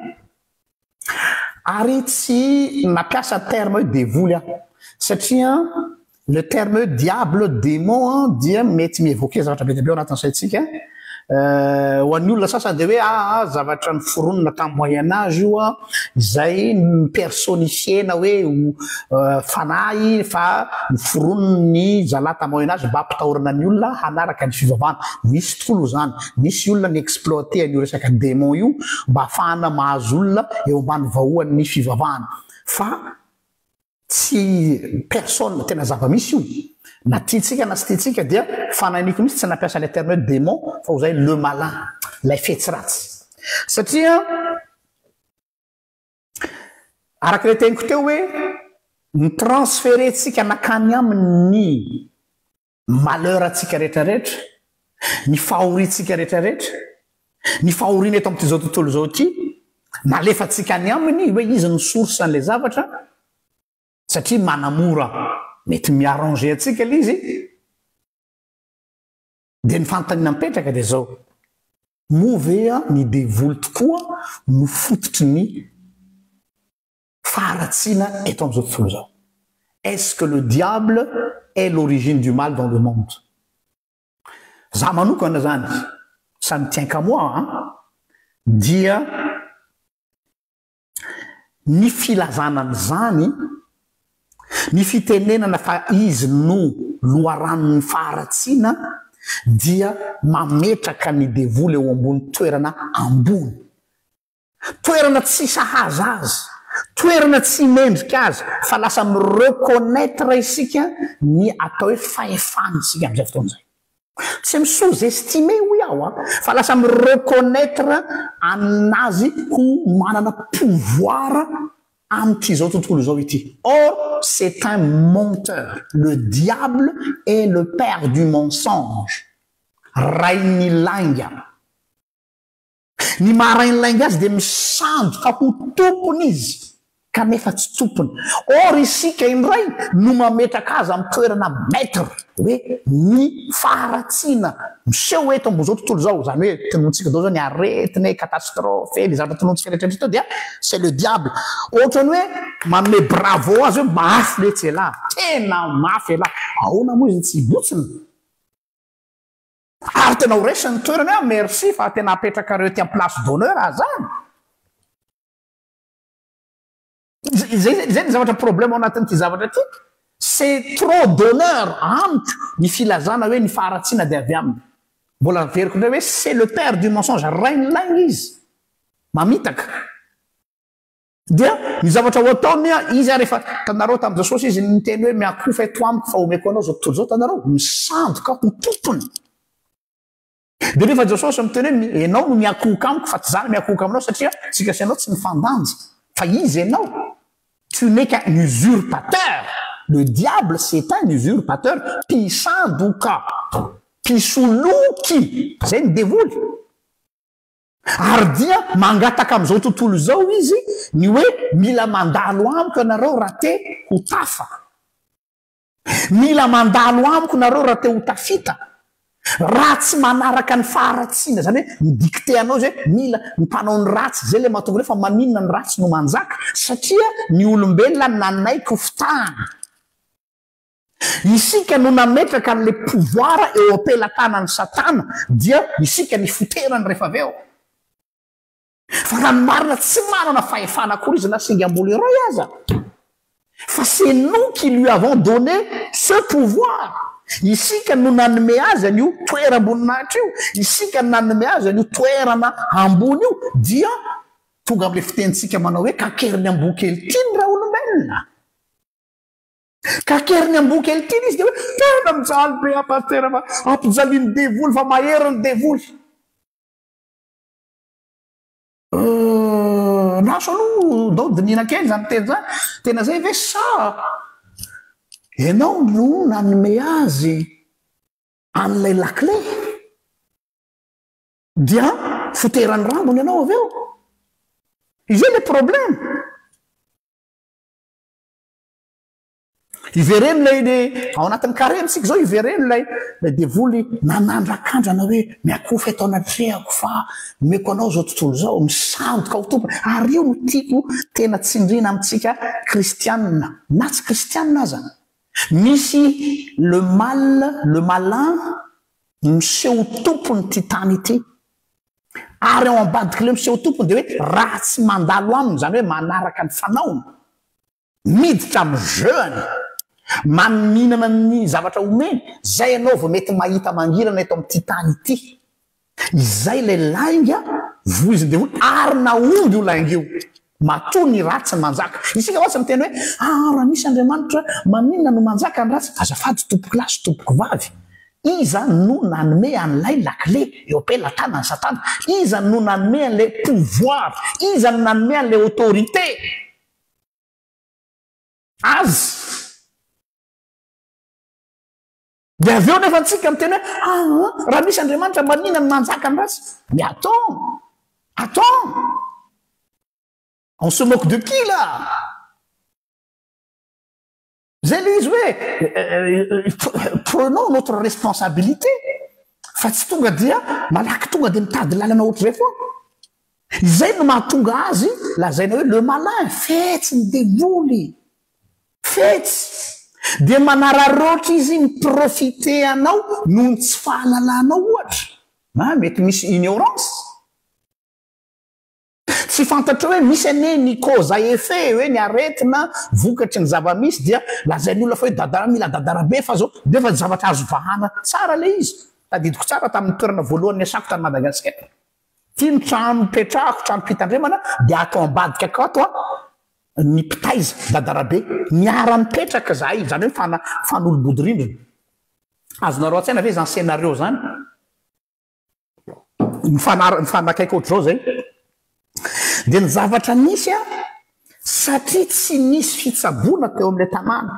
ary tsy napiasa terme hoe devoly satria le terme hoe diable démon dia mety mievoke zavatra be dia be ao anatin'ny saitsika ho an'ny olona sasany dia hoe zavatra ny foronina tamin'ny moyen âge io izay personnifiena hoe fanahy fa ny foroniny zala tamin'ny moyen âge mba ampitahorana ny olona hanaraka ny fivavahana misy tokoalo zany misy olona ny exploité an'io resaka démon io mba ahafahana mahazo olona eo ambany vahoan'ny fivavahana fa tsy personne tena zava-misy io na tiatsika na sy tiatsika dia fananiko misy tsy nampiasa le terme hoe démon fa ho zay le malin lay fetsy ratsy satria araka le teniko teo hoe ny transférentsika nakany amin'ny malheur atsika rehetrarehetra ny fahorintsika rehetrarehetra ny fahoriana eto amin'ity zao tontolo zao ty nalefatsika any aminy hoe izy ny source an'le zavatra satria manamora mety miarranger atsika le izy dia ny fantanina mipetraka dia zao movea ny devoly tokoa no fototry ny faharatsiana eto amin'izao tontolo zao est-ce que le diable est l'origine du mal dans le monde za manokana zany ça ne tient qu'à moi dia ny filazanany zany ny fitenenana fa izy no loharanony faharatsiana dia mametraka ny devoly eo ambony toerana ambony toerana tsy sahaza azy, toerana tsy mendrika azy fa lasa mireconnaître isika ny atao hoe fahefany isika am'izay fotoan'izay. Tsy mi-sous-estimer hoy aho fa lasa mireconnaître aminazy ho manana pouvoir am'ity zao tontolo zao ity. Or c'est un menteur. Le diable est le père du mensonge. Rainy langa. Ny marainy langa azy de misandoka ho tompony izy kanefa tsy tompony. Or isika indray no mametraka azy amin'ny toerana maître hoe ny faharatsiana miseho eto ambony zao tontolo zao, zany hoe tonontsika dao zao ny aretina catastrophe ny zavatra tonontsika rehetrarehetra dia c'est le diable. Ohatrany hoe manome bravo azy hoe mafy le tsela, tena mafy ela. Ahoana moa izy tsy botsiny? Ary tena ho resiny toerana hoe merci fa tena apetraka reo ty amin'ny place d'honneur azy zany. Zay ny zavatra problème ao anatin'ity zavatra ty. C'est trop d'honneur amiko ny filazana hoe ny faharatsiana de avy aminy. Mbola veriko ndray hoe c'est le père du mensonge. Rainolagna izy mamitaka dia ny zavatra ho ataony izy rehefa tanareo tamin'izao sosy izy niteny hoe miakofa eto amiko fa omeko anao zao tontolo zao, tanareo misandoka ho tompony. De rehefa Jesosy miteny hoe enao no miakoka amiko fa tsy zany miakoka aminao satria tsika sy anao tsy mifandanja fa izy enao. Tu n'es qu'un usurpateur. Le diable, c'est un usurpateur. Pisandoka, pisoloky, zay ny devoly. Ary dia mangataka am'izao tontolo zao izy ny hoe mila mandalo amiko anareo raha te ho tafa. Mila mandalo amiko nareo raha te ho tafita. Raha tsy manaraka ny faharatsiana, zany hoe midikte anao zay mila mpanao ny ratsy, zay le mahatonga hoe fa maninona ny ratsy no manjaka satria ny olombelona nanaiky ho fitahana. Isika no nametraka an'le pouvoir eo ampelantanan'ny satana dia isika ny foterany rehefa avy eo. Fa raha ny marina tsy manana fahefana akory izy na singa ambolo iray aza. Fa c'est nous qui lui avons donné ce pouvoir. Isika no nanome azy an'io toeram-boninahitra io, isika no nanome azy an'io toerana ambony io dia tonga am'le fitenitsika manao hoe kakeriny amboa kely tiny raha olombelona. Kakeriny amboa kely tiny izy de hoe tena mijaly be apastera fa ampijaliany devoly fa maheriny devoly. Naso aloha ndao dinina kely zany teny zany tena zay ve sa enao no nanome azy an'ilay lakle dia foterany rambony ianao avy eo. Izay le problème. Ivereny lay ao anatin'ny karentsika zao ivereny lay devoly nanandrak'andrana hoe miakofa eto anatrehako fa meko anao zao tontolo zao misandoka ho tompony. Ary io no tiako tena tsindrina amintsika kristianina na tsy kristianina aza. Misy le mal, le malin miseho tompony ty tany ity. Ary ao ambadiky le miseho tompony de hoe raha tsy mandalo aminy, zany hoe manaraka ny fanaony, miditra amin'ny jeune, maninana ny zavatra omeny, zay ianao vao mety mahita mangirana eto amin'ity tany ity. Izay le lainga voiziny de hoe ary naomby io lainga io. Matoa ny ratsy manjaka. Isika ohatsy miteny hoe raha misy Andriamanitra maninona no manjaka ny ratsy, azafady tompoko lahy sy tompoko vavy. Iza no nanome an'ilay lakle eo ampelantanan'ny satana. Iza no nanome an'ilay pouvoir. Iza no nanome an'ilay autorité. Azy. De avy eo nefa antsika miteny hoe raha misy Andriamanitra maninona no manjaka ny ratsy. Mais attends. On se moque de qui là? Zay le izy hoe prenons notre responsabilité. Fa tsy tonga dia malaky tonga de mitady lalana ohatr'izay foa. Izay no mahatonga azy lazaina hoe le malin fetsy ny devoly. Fetsy. De manararoatra izy miprofite anao noho ny tsy fahalalanao ohatra. Mety misy ignorance. Tsy fantatra hoe misy ane ny cause à effet hoe ny aretina vokatry ny zava-misy dia lazainy olona fa hoe dadara mila dadara be fa zao de fa zavatra azo vahana tsara le izy. Tadidiko tsara tamin'ny toerana voalohany ny asako tany Madagasikara. ty ny trano petrahako trano pitandremana dia atao ambadika akato ny pitaiza dadarabe miara-mipetraka zahay zany hoe fanolobodorindrina azonareo an-tsaina ve zany scénario zany mifanakaiky ohatr'izao zay dia ny zavatra nisy satria tsy nisy fitsaboana teo amin'ilay tanàna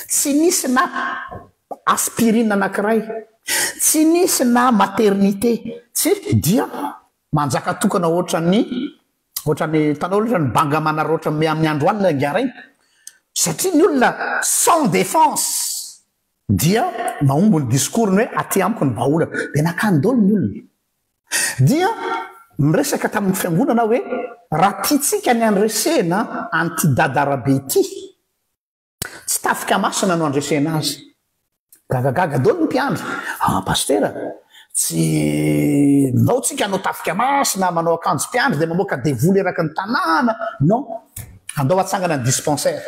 tsy nisy na aspirine anankiray tsy nisy na maternité tsy dia manjaka tokana ohatran'ny tanao ohatra ny bangamana roatra amin'ny andro alina angaregny satria ny olona sans défense dia mahombo ny discours ny hoe aty amiko ny vaolana dia nakandolo ny olona dia miresaka tamin'ny fiangonana hoe raha tiatsika ny andresena anty dadarabe ity tsy tafika masina no andresena azy gagagaga dolo ny mpiandro pastera tsy nao tsika anao tafika masina manao akanjo mpiandro dia mamoaka devoly eraky ny tanàna non andao atsangana ny dispensaire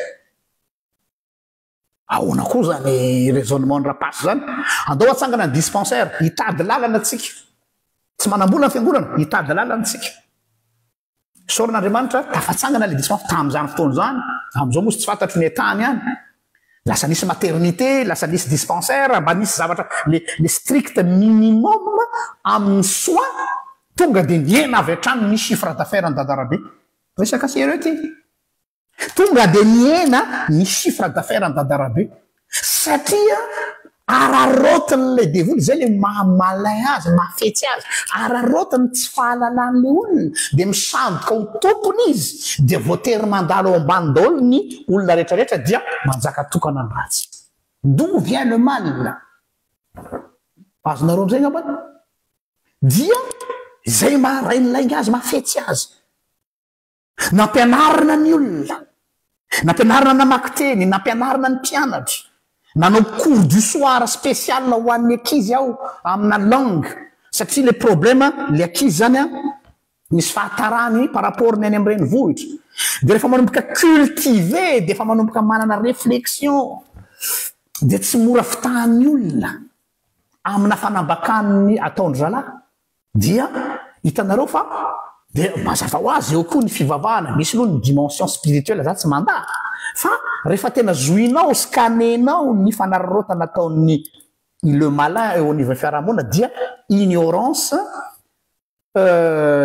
ahoana koa zany raisonnement ny rapasy zany andao atsangana ny dispensaire hitady lalana atsika tsy manambola ny fiangonana hitady lalana atsika soron'andriamanitra tafatsangana le dispensaire tamin'izany fotoana zany amin'izao moa sy tsy fantatry ny etany ihany lasa nisy maternité lasa nisy dispensaire mba nisy zavatra le strict minimum amin'ny soin tonga dia niena avy hatrany ny chiffre d'affaires ny dadarabe resaka sérieux ty tonga dia niena ny chiffre d'affaires ny dadarabe satria ararotiny le devoly zay le mahamalay azy mahafetsy azy ararotiny tsy fahalalan'le olona dia misandoka ho tompony izy dia voatery mandalo ao ambany daholo ny olona rehetrarehetra dia manjaka tokana ny ratsy d'où vient le mal azonareo am'izay ngambany dia zay maharay ny lainga azy mahafetsy azy nampianarina ny olona nampianarina namaky teny nampianarina ny mpianatra nanao cours du soir spécial ho an'ny ankizy aho amina langue satria le problème le ankizy zany misy fahatarany par rapport ny any amin'ireny vohitra dia rehefa manomboka cultiver dia efa manomboka manana réflexion dia tsy mora fitahan'ny olona amina fanambakany ataondry zalahy dia hitanareo fa dia mazava ho azy eo koa ny fivavahana misy aloha ny dimension spirituelle za tsy mandà fa rehefa tena zoinao sy kanenao ny fanararotana ataon'ny le malin eo anivon'ny fiarahamonina dia ignorance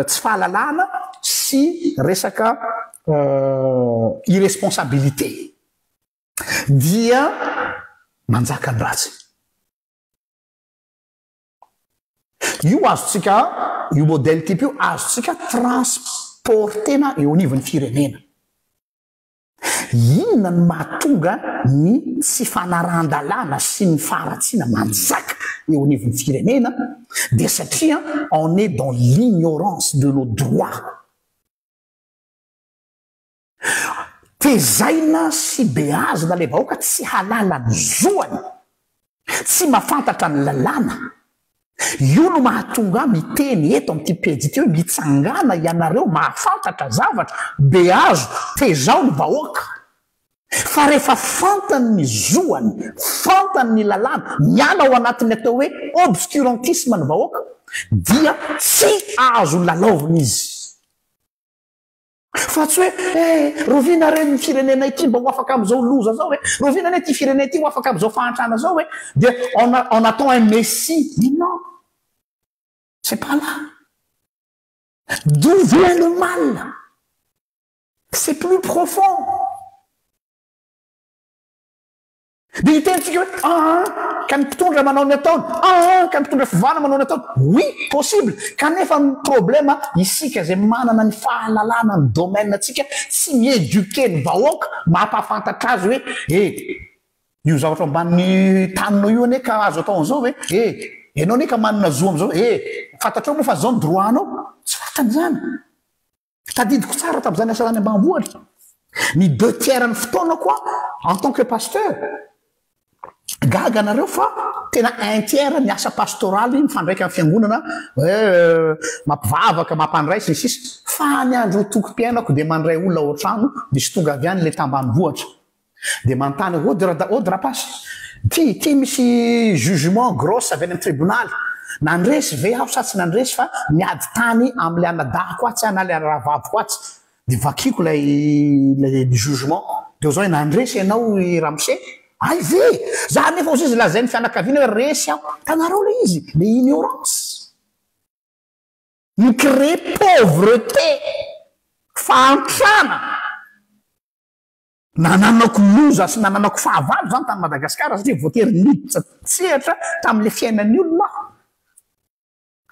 tsy fahalalana sy resaka irresponsabilité dia manjaka ny ratsy io azontsika io modèle type io azontsika transportena eo anivon'ny firenena inona ny mahatonga ny tsy fanaran-dalàna sy ny faharatsiana manjaka eo anivon'ny firenena dia satria on est dans l'ignorance de nos droits tezaina sy beazina le vahoaka tsy halala ny zoany tsy mahafantatra ny lalàna io no mahatonga miteny eto amin'ity pejy ity hoe mitsangana ianareo mahafantatra zavatra beazo tezao ny vahoaka fa rehefa fantany ny zoany fantany ny lalàna miala ao anatiny atao hoe obscurantisme ny vahoaka dia tsy azo lalaovina izy fa tsy hoe rovina reny ny firenena ity mba ho afaka amin'izao loza zao hoe rovina ne ty firenena ity ho afaka amin'izao fahantrana zao hoe dia on attend un messie mais non c'est pas là d'où vient le mal c'est plus profond dia hitentsika hoe ka ny mpitondra manao ny ataony ka ny mpitondra fivana manao ny ataony oui possible kanefa ny problème isika zay manana ny fahalalana ny domaine atsika tsy miéduquer ny vahoaka mampahafantatra azy hoe io zavatra ambany taninao io ane ka azo atao an'izao hoe ianao ane ka manana zo am'izao fantatrao moa fa zao ny droit anao tsy fantany zany tadidiko tsara tam'izany asa zany ambanivohatra ny 2 tiers ny fotoana koa en tant que pasteur gaga anareo fa tena 1 tiers ny asa pastoraly mifandraika amin'ny fiangonana mampivavaka mampandray sisisy fa ny andro toko-piainako dia mandray olona ao trano dia sy tonga avy any le tambanivohatra dia manontany ody rapasy ty misy jugement grosse avy any amin'ny tribunal nandresy ve aho sa tsy nandresy fa miady tany am'le anadahako atsy na le ravaviko atsy de vakiko lay jugement de zao nandresy ianao i Ramsey ay ve za nefa ozy izy lazay ny fianakaviana hoe resy aho tanareo le izy le ignorance ny crée pauvreté fantrana nananako loza sy nananako fahavalo zany tany Madagasikara satria voatery niditra tsehatra tam'le fiainan'ny olona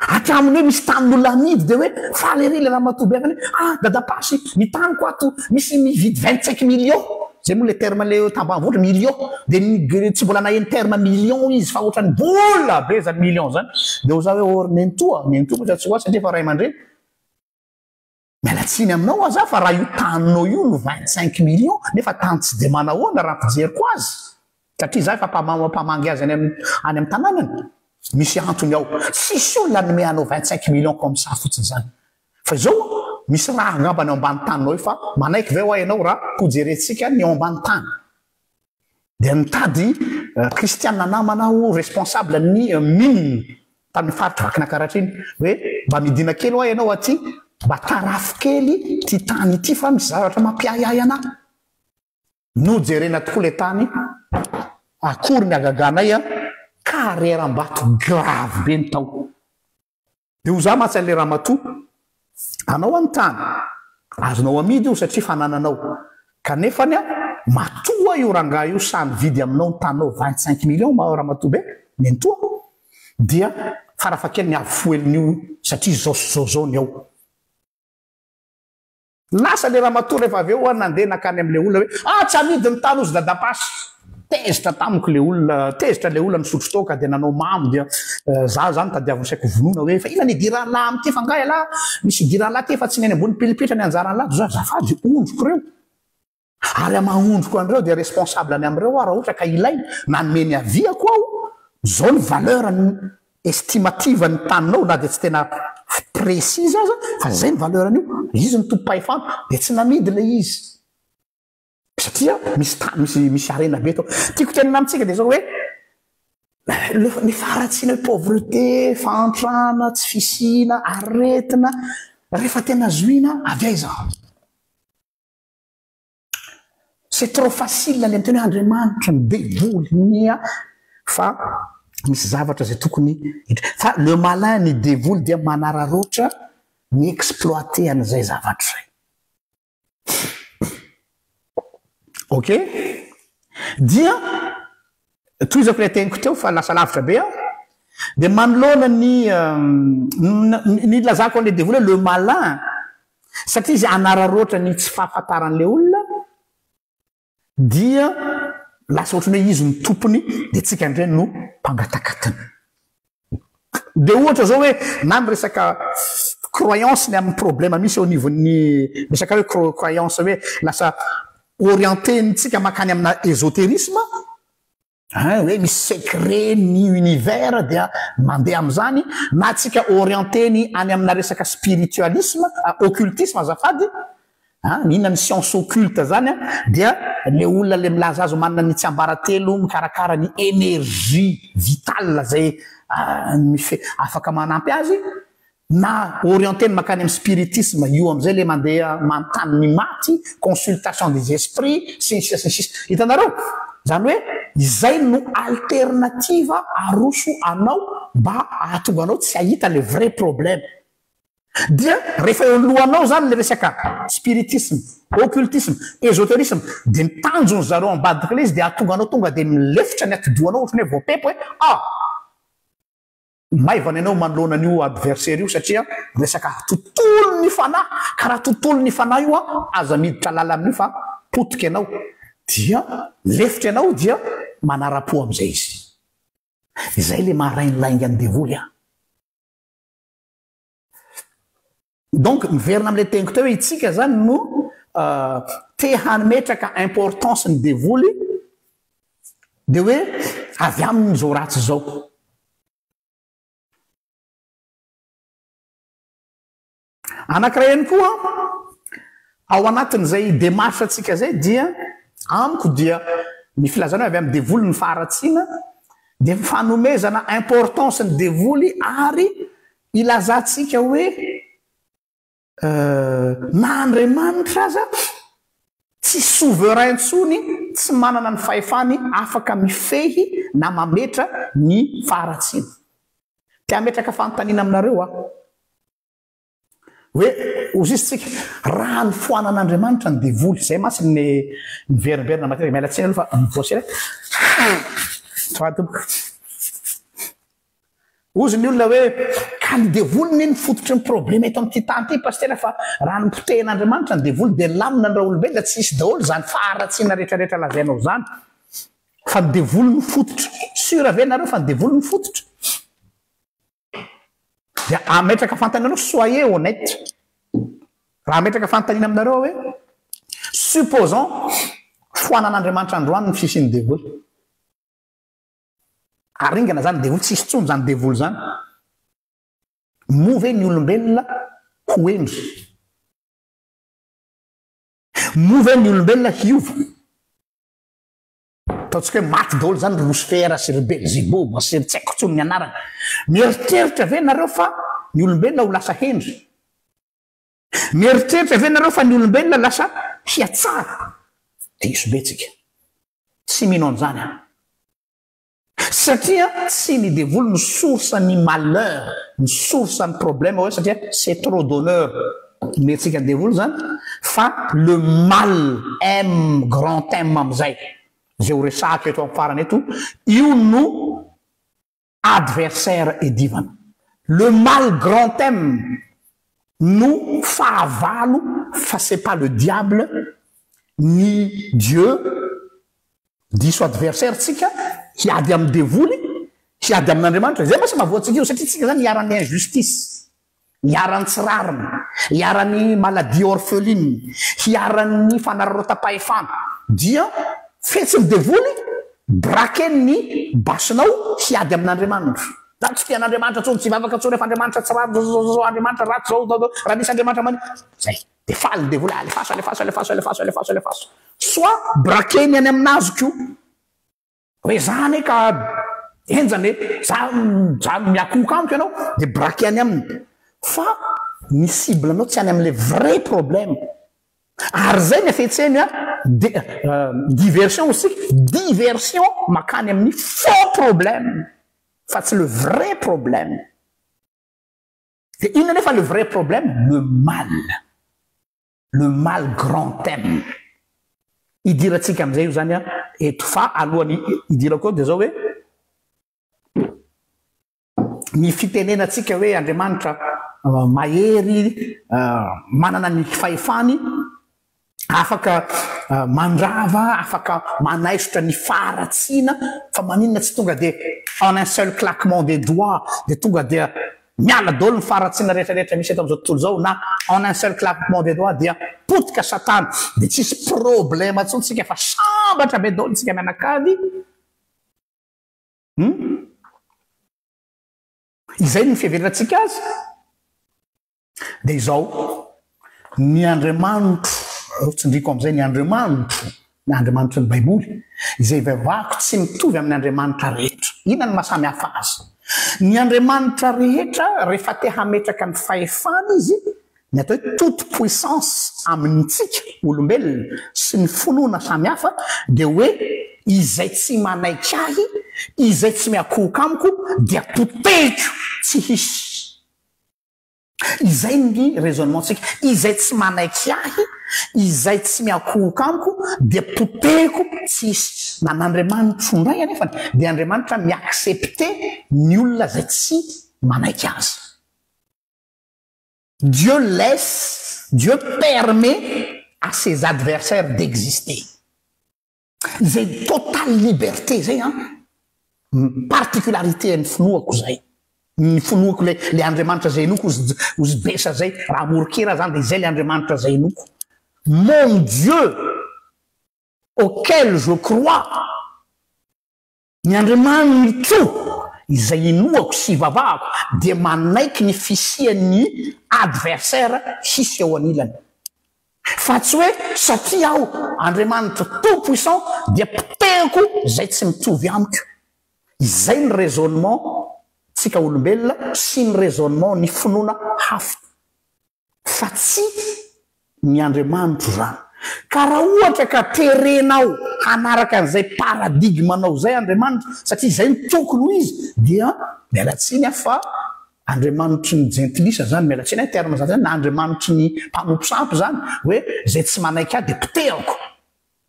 hatraminy hoe misy tanyn'olona amidy de hoe faly ery le ramatoa avany dadapasy ny taniko ato misy mividy 25 millions zay moa le terme le tambanivohitra million de tsy mbola naheny terme million izy fa ohatrany bola be zany million zany de ho za hoe or nentoa moa tsy hoa satria fa ray aman-dreny mialatsiny aminao aza fa raha io taninao io no 25 millions nefa tany tsy de manahoana raha fijeriko azy satria za efa mpamangy azy any amin'ny tanànany misy antony ao sisy olona nome anao 25 millions comme ça fotsiny zany fa zao misy raha angamba ny ao ambany taninao io fa manaiky ve ho ianao raha kojerentsika ny ao ambany tany de mitady kristiana namana ho responsable ny mine tamin'ny faritra vakina karahatriny hoe mba midina kely ho ianao aty mba tarafo kely ty tany ity fa misy zavatra mampiayay anahy no jerena tokoa le tany akory ny agaganay carrière-mbato grave be ny tao de ho za matsy le ramatoa anao any tany azonao amidy io satria fanananao kanefany matoa io rangaha io samy vidy aminao ny tanao 25 millions ma ramatoa be nentoa dia farafakely ny avofoelin'io satria zao ny ao lasa le ramatoa rehefa avy eo nandeha nakany am'le olona hoe tsy amidy ny tany ozy dadapasy tezitra tamiko le olona tezitra le olona misotro toka de nanao mamo dia za zany tadiaviny saiko vonona hoe fa ina ny diralahy amty fa ngay alahy misy diralahy ty fa tsy neny ambony pilipitra ny anjaran'lahy za zafady ondroko reo ary amahondroko an'ireo de responsable any am'ireo raha ohatra ka ilay nanomeny aviako aho zao ny valeur estimative ny taninao na de tsy tena précis aza fa zay ny valeur an'io izy ny tompo-pahefana de tsy namidy le izy satria misy arena be tao tiako tenina amitsika de zao hoe ny faratsiana hoe pauvreté fantrana tsy fisina aretina rehefa tena zoina avy aiza c'est trop facile le miteny hoe Andriamanitra midevoly nia fa misy zavatra zay tokony fa le malin ny devoly dia manararoatra ny exploiter an'izay zavatra zay ok dia toizako le teniko teo fa lasa lavitra be de manoloana ny lazako an'le devoly le malin satria izy anararoatra ny tsy fahafantaran'le olona dia lasa ohatrany hoe izy ny tompony de tsika indray no mpangatakatiny de ohatra zao hoe na my resaka croyance ny amin'ny problème misy au niveau ny resaka hoe croyance hoe lasa orienté ntsika makany amina ésotérisme hoe misy secret ny univers dia mandeha am'zany na tsika orienté ny any amina resaka spiritualisme occultisme azafady inona ny science occulte zany dia le olona le milaza azo manana ny tsy ambaratelo mikarakara ny énergie vitale zay afaka manampy azy na orienté ny makany amin'ny spiritisme io am'izay le mandeha mantany ny maty consultation des esprits sisy hitanareo zany hoe izay no alternativa aroso anao mba ahatonga anao tsy ahita le vrai problème dia rehefa eo alohanao zany le resaka spiritisme occultisme ésotérisme de mitanjony zareo ambadika le izy de ahatonga anao tonga de milefitra ny atidoanao ohatrany hoe voapepo hoe maivany anao manoloana an'io adversaire io satria resaka tontolo ny fanahy karaha tontolo ny fanahy io aza miditra lala amin'io fa potika ianao dia lefitra ianao dia manara-po am'izay izy izay le maharainolainga ny devoly donc miverina am'le teniko teo hoe itsika zany no te hanometraka importance ny devoly de hoe avy aminy zao ratsy zao anankiray ihany koa ao anatin'izay démarche atsika zay dia amiko dia ny filazana avy amin'ny devoly ny faharatsiana dia fanomezana importance ny devoly ary ilazantsika hoe na Andriamanitra aza tsy souverain ntsony tsy manana ny fahefany afaka mifehy na mametra ny faharatsiana. Tia metraka fanontaniana aminareo hoe ozisitsika raha ny foanan'Andriamanitra ny devoly zay masy ny veriberina matetika mialatsiny aloha fa mivoasy ozy ny olona hoe ka ny devoly ny fototry ny problema eto amin'ity tany ity pastera fa raha ny potehin'Andriamanitra ny devoly dia lamina ny raha olombelona tsy isy daholo zany faharatsiana rehetrarehetra lazainao zany fa ny devoly ny fototra sura ve nareo fa ny devoly ny fototra dia ametraka fantaninareo soyez honnête raha ametraka fantanina aminareo hoe supposons foanan'Andriamanitra androany ny fisian'ny devoly aringana zany devoly tsy isy tsony zany devoly zany move ny olombelona ho endry move ny olombelona hiova ataontsika hoe maty daholo zany Lucifer sy ry Belzebub sy ry tsy haiko tsony ny anarana mieritreritra ve nareo fa ny olombelona ho lasa hendry mieritreritra ve nareo fa ny olombelona lasa hiatsara dia iso betsika tsy mino an'izany satria tsy ny devoly ny source ny malheur ny source ny problème hoe satria c'est trop d'honneur metsika ny devoly zany fa le mal m grand m am'izay zay ho resahako eto amin'ny farany eto io no adversaire edivana le mal grand m no fahavalo fa c'est pas le diable ni Dieu diso adversaire tsika hiady amin'ny devoly hiady amin'Andriamanitra zay masy mahavoatsika io satria tsika zany hiaran'ny injustice hiaran'ny tsirarina hiaran'ny maladie orpheline hiaran'ny fanararotapahefana dia fetsiny devoly braken'ny basinao hiady amin'Andriamanitra zany tsy tian'Andriamanitra tsony tsy vavaka tsony refa Andriamanitra tsy rao Andriamanitra ratsy zao raha nisy Andriamanitra mani zay de faly devoly alefaso soit brakeny any aminazy ko hoe zany ka enjany za miakoka amiko ianao de brakeny aminy fa ny cible anao tsy any amin'le vrai problème ary zay ny afetseny diversion aussi diversion makany amin'ny faux problème fa tsy le vrai problème de inona nefa le vrai problème le mal grand thème idiratsika am'izay io zany eto fa alohany idirako dia zao hoe ny fitenenatsika hoe Andriamanitra mahery manana ny fahefany afaka mandrava afaka manaisotra ny faharatsiana fa maninona tsy tonga dia en un seul claquement des doigts dia tonga dia miala daholo ny faharatsiana rehetrarehetra misy eto amin'izao tontolo zao na en un seul claquement des doigts dia potika satana dia tsisy problème tsony tsika fa sambatra be daholo tsika mianakady izay ny fihevereratsika azy dia izao ny Andriamanitro tsindriko am'izay ny Andriamanitro ny Baiboly izay vavako tsy mitovy amin'ny Andriamanitra rehetra inona ny mahasamy hafa azy ny Andriamanitra rehetra rehefa te hametraka ny fahefana izy ny atao hoe toute puissance amintsika olombelona sy ny finoana samy hafa dia hoe izay tsy manaiky ahy izay tsy miakoka amiko dia potehiko tsy hisy izay ny raisonnementsika izay tsy manaiky ahy izay tsy miakoka amiko dia potehiko tsy hisy na n'Andriamanitra ndray anefa dia Andriamanitra miaccepte ny olona zay tsy manaiky azy Dieu laisse Dieu permet à ses adversaires d'exister izay totale liberté zay particularité ny finoako zay ny finoako le Andriamanitra zay inoko ozy besa zay raha morokera zany dia izay le Andriamanitra zay inoko mon Dieu auquel je crois ny Andriamanitro izay inoako sy vavahako dia manaiky ny fisian'ny adversaire hisy eo anilany fa tsy hoe satria aho Andriamanitra tout puissant dia potehiko zay tsy mitovy amiko izay ny raisonnement tsika olombelona sy ny raisonnement ny finoana hafa fa tsy ny Andriamanitro zany. Ka raha ohatra ka terenao hanaraka an'izay paradigmanao zay Andriamanitro satria zay ny tokony ho izy dia mialatsiny fa Andriamanitry ny gentilisa zany mialatsiny terme zany na Andriamanitry ny mpamopy sampy zany hoe zay tsy manaiky ahy de potehako.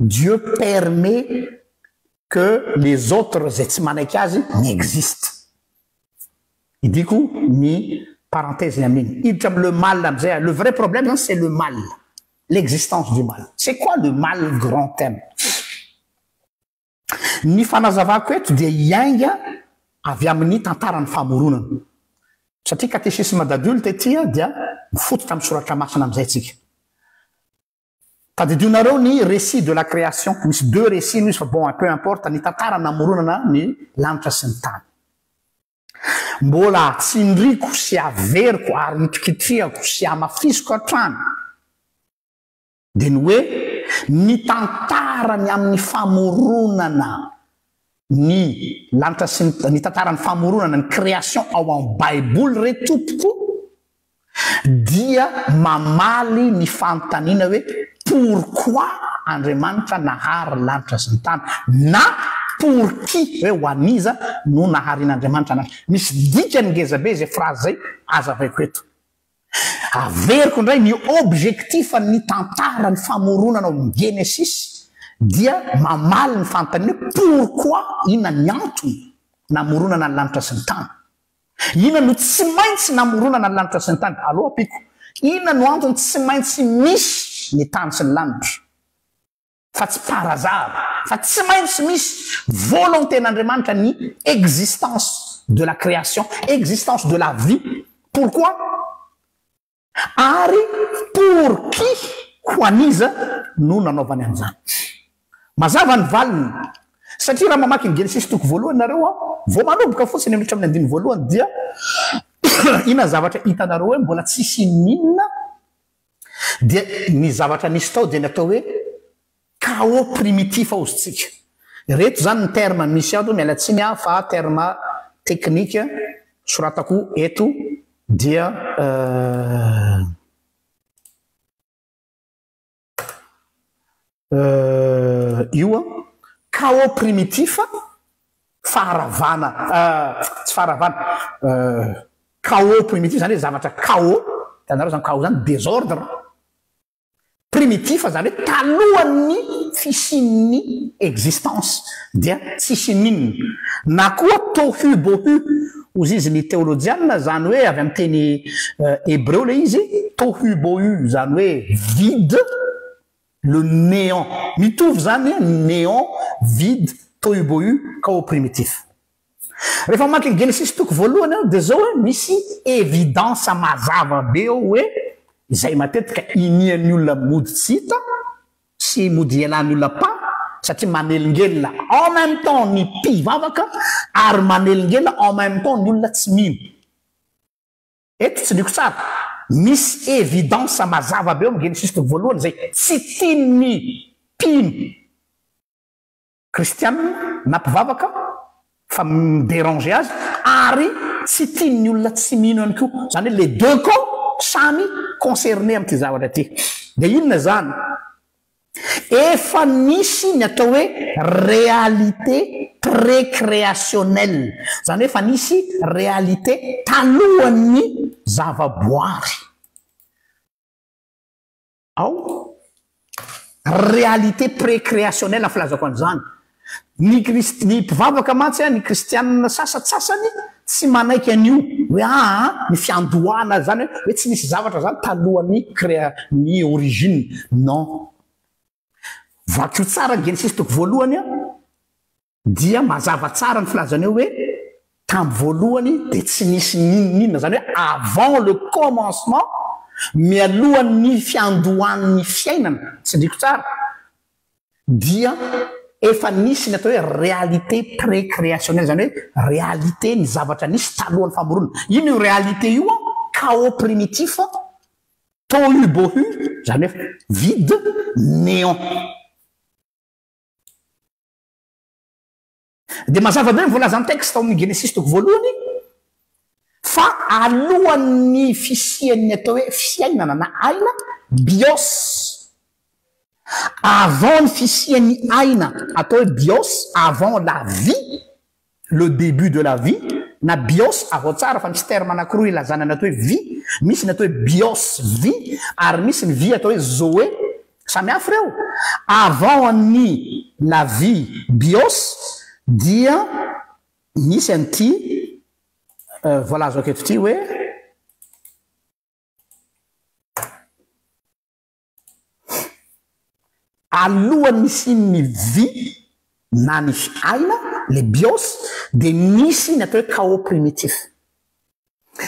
Dieu permet que les autres zay tsy manaiky azy n'existe. Idiko ny parenthèse ny aminy iditra amy le mal amizay le vrai problème c'est le mal, l'existence du mal. C'est quoi le mal grand thème? Ny fanazavako eto dia iainga avy amin'ny tantarany famoronana satria catéchisme d'adulte etya dia mifototra amy soratra masina amizay tsika. Tadidionareo ny récit de la création, misy deux récits misy fa bon peu importe ny tantara namoronana ny lanitra sy ny tany. Mbola tsindriko sy averiko ary itrikitriako sy amafisiko hatrany de ny hoe ny tantarany amin'ny famoronana ny lanitra sy ny tantarany famoronana ny création ao amin'ny baiboly retompoko dia mamaly ny fanontaniana hoe pourquoi Andriamanitra nahary lanitra sy ny tany na pour qui hoe ho aniza no naharin'Andriamanitra anazy. Misy dikany ngezabe zay phrase zay azavaiko eto. Averiko ndray ny objectif ny tantara ny famoronana ao amin'ny Genesis dia mamaly ny fanontaniana pourquoi ina ny antony namoronana ny lanitra sy ny tany. Ina no tsy maintsy namoronana ny lanitra sy ny tany. Aloha apiko. Ina no antony tsy maintsy misy ny tany sy ny lanitra. Fa tsy par hasard, fa tsy maintsy misy volonté-n'Andriamanitra ny existence de la création, existence de la vie. Pourquoi? Ary pour qui ho aniza no nanaovany an'izany. Mazava ny valiny satria raha mamaky ny Genesis toko voalohany nareo vao manomboka fotsiny miditra amin'ny andiny voalohany dia ina zavatra hitanareo hoe mbola tsisy ninona dia ny zavatra nisy tao dia ny atao hoe chaos primitif aozytsika. Reto zany ny terme misy ato mialatsiny fa terme technique soratako eto dia io chaos primitif faharavana tsy faharavana chaos primitif zany hoe zavatra chaos tanareo zany chaos zany désordre primitif zany hoe talohan'ny fisian'ny existence dia tsisy ninona na koa tohu-bohu ozy izy ny théologiana zany hoe avy amin'ny teny hébreu le izy tohu-bohu zany hoe vide le néant mitovy zany néant vide tohu-bohu chaos primitif. Rehefa maky ny Genesis toko voalohany dia zao hoe misy évidence mazava be ao hoe izay matetika inian'ny olona mody tsy hita sy mody ialan'ny olona pa satria manelingelina en même temps ny mpivavaka ary manelingelina en même temps ny olona tsy mino. Eto tsy diko tsara misy évidence mazava be ao amin'ny Genesis toko voalohany zay tsy tian'ny mpino kristianina na mpivavaka fa midéranger azy ary tsy tian'ny olona tsy mino ihany koa zany hoe les deux camps samy concerné am'ty zavatra ty. De inona zany? Efa nisy ny atao hoe réalité précréationnelle. Zany hoe efa nisy réalité talohan'ny zavaboary. Ao réalité précréationnelle afilazako an'izany. Ny mpivavaka mantsy ny kristianina sasatsasany tsy manaiky an'io hoe ny fiandohana zany hoe tsy misy zavatra zany talohan'ny ny origine. Non. Vakio tsara ny Genesis toko voalohany dia mazava tsara ny filazany hoe tamby voalohany dia tsy nisy ninona zany hoe avant le commencement mialohan'ny fiandohan'ny fiainana tsy diko tsara dia efa nisy ny atao hoe réalité précréationnelle zany hoe réalité ny zavatra nisy talohan'ny famoronana. Ino io réalité io chaos primitif tohu-bohu zany hoe vide néant. dia mazava be mivolazany texte tao amin'ny Genesis toko voalohany fa alohan'ny fisian'ny atao hoe fiainana na aina bios avant ny fisian'ny aina atao hoe bios avant la vie le début de la vie na bios avao tsara fa misy terme anankiroa ilazana ny atao hoe vie misy ny atao hoe bios vie ary misy ny vie atao hoe zoé samy hafa reo avant ny la vie bios dia misy an'ity voalazo aketo ty hoe alohan'ny misy ny vie na ny aina le bios dia misy ny atao hoe chaos primitif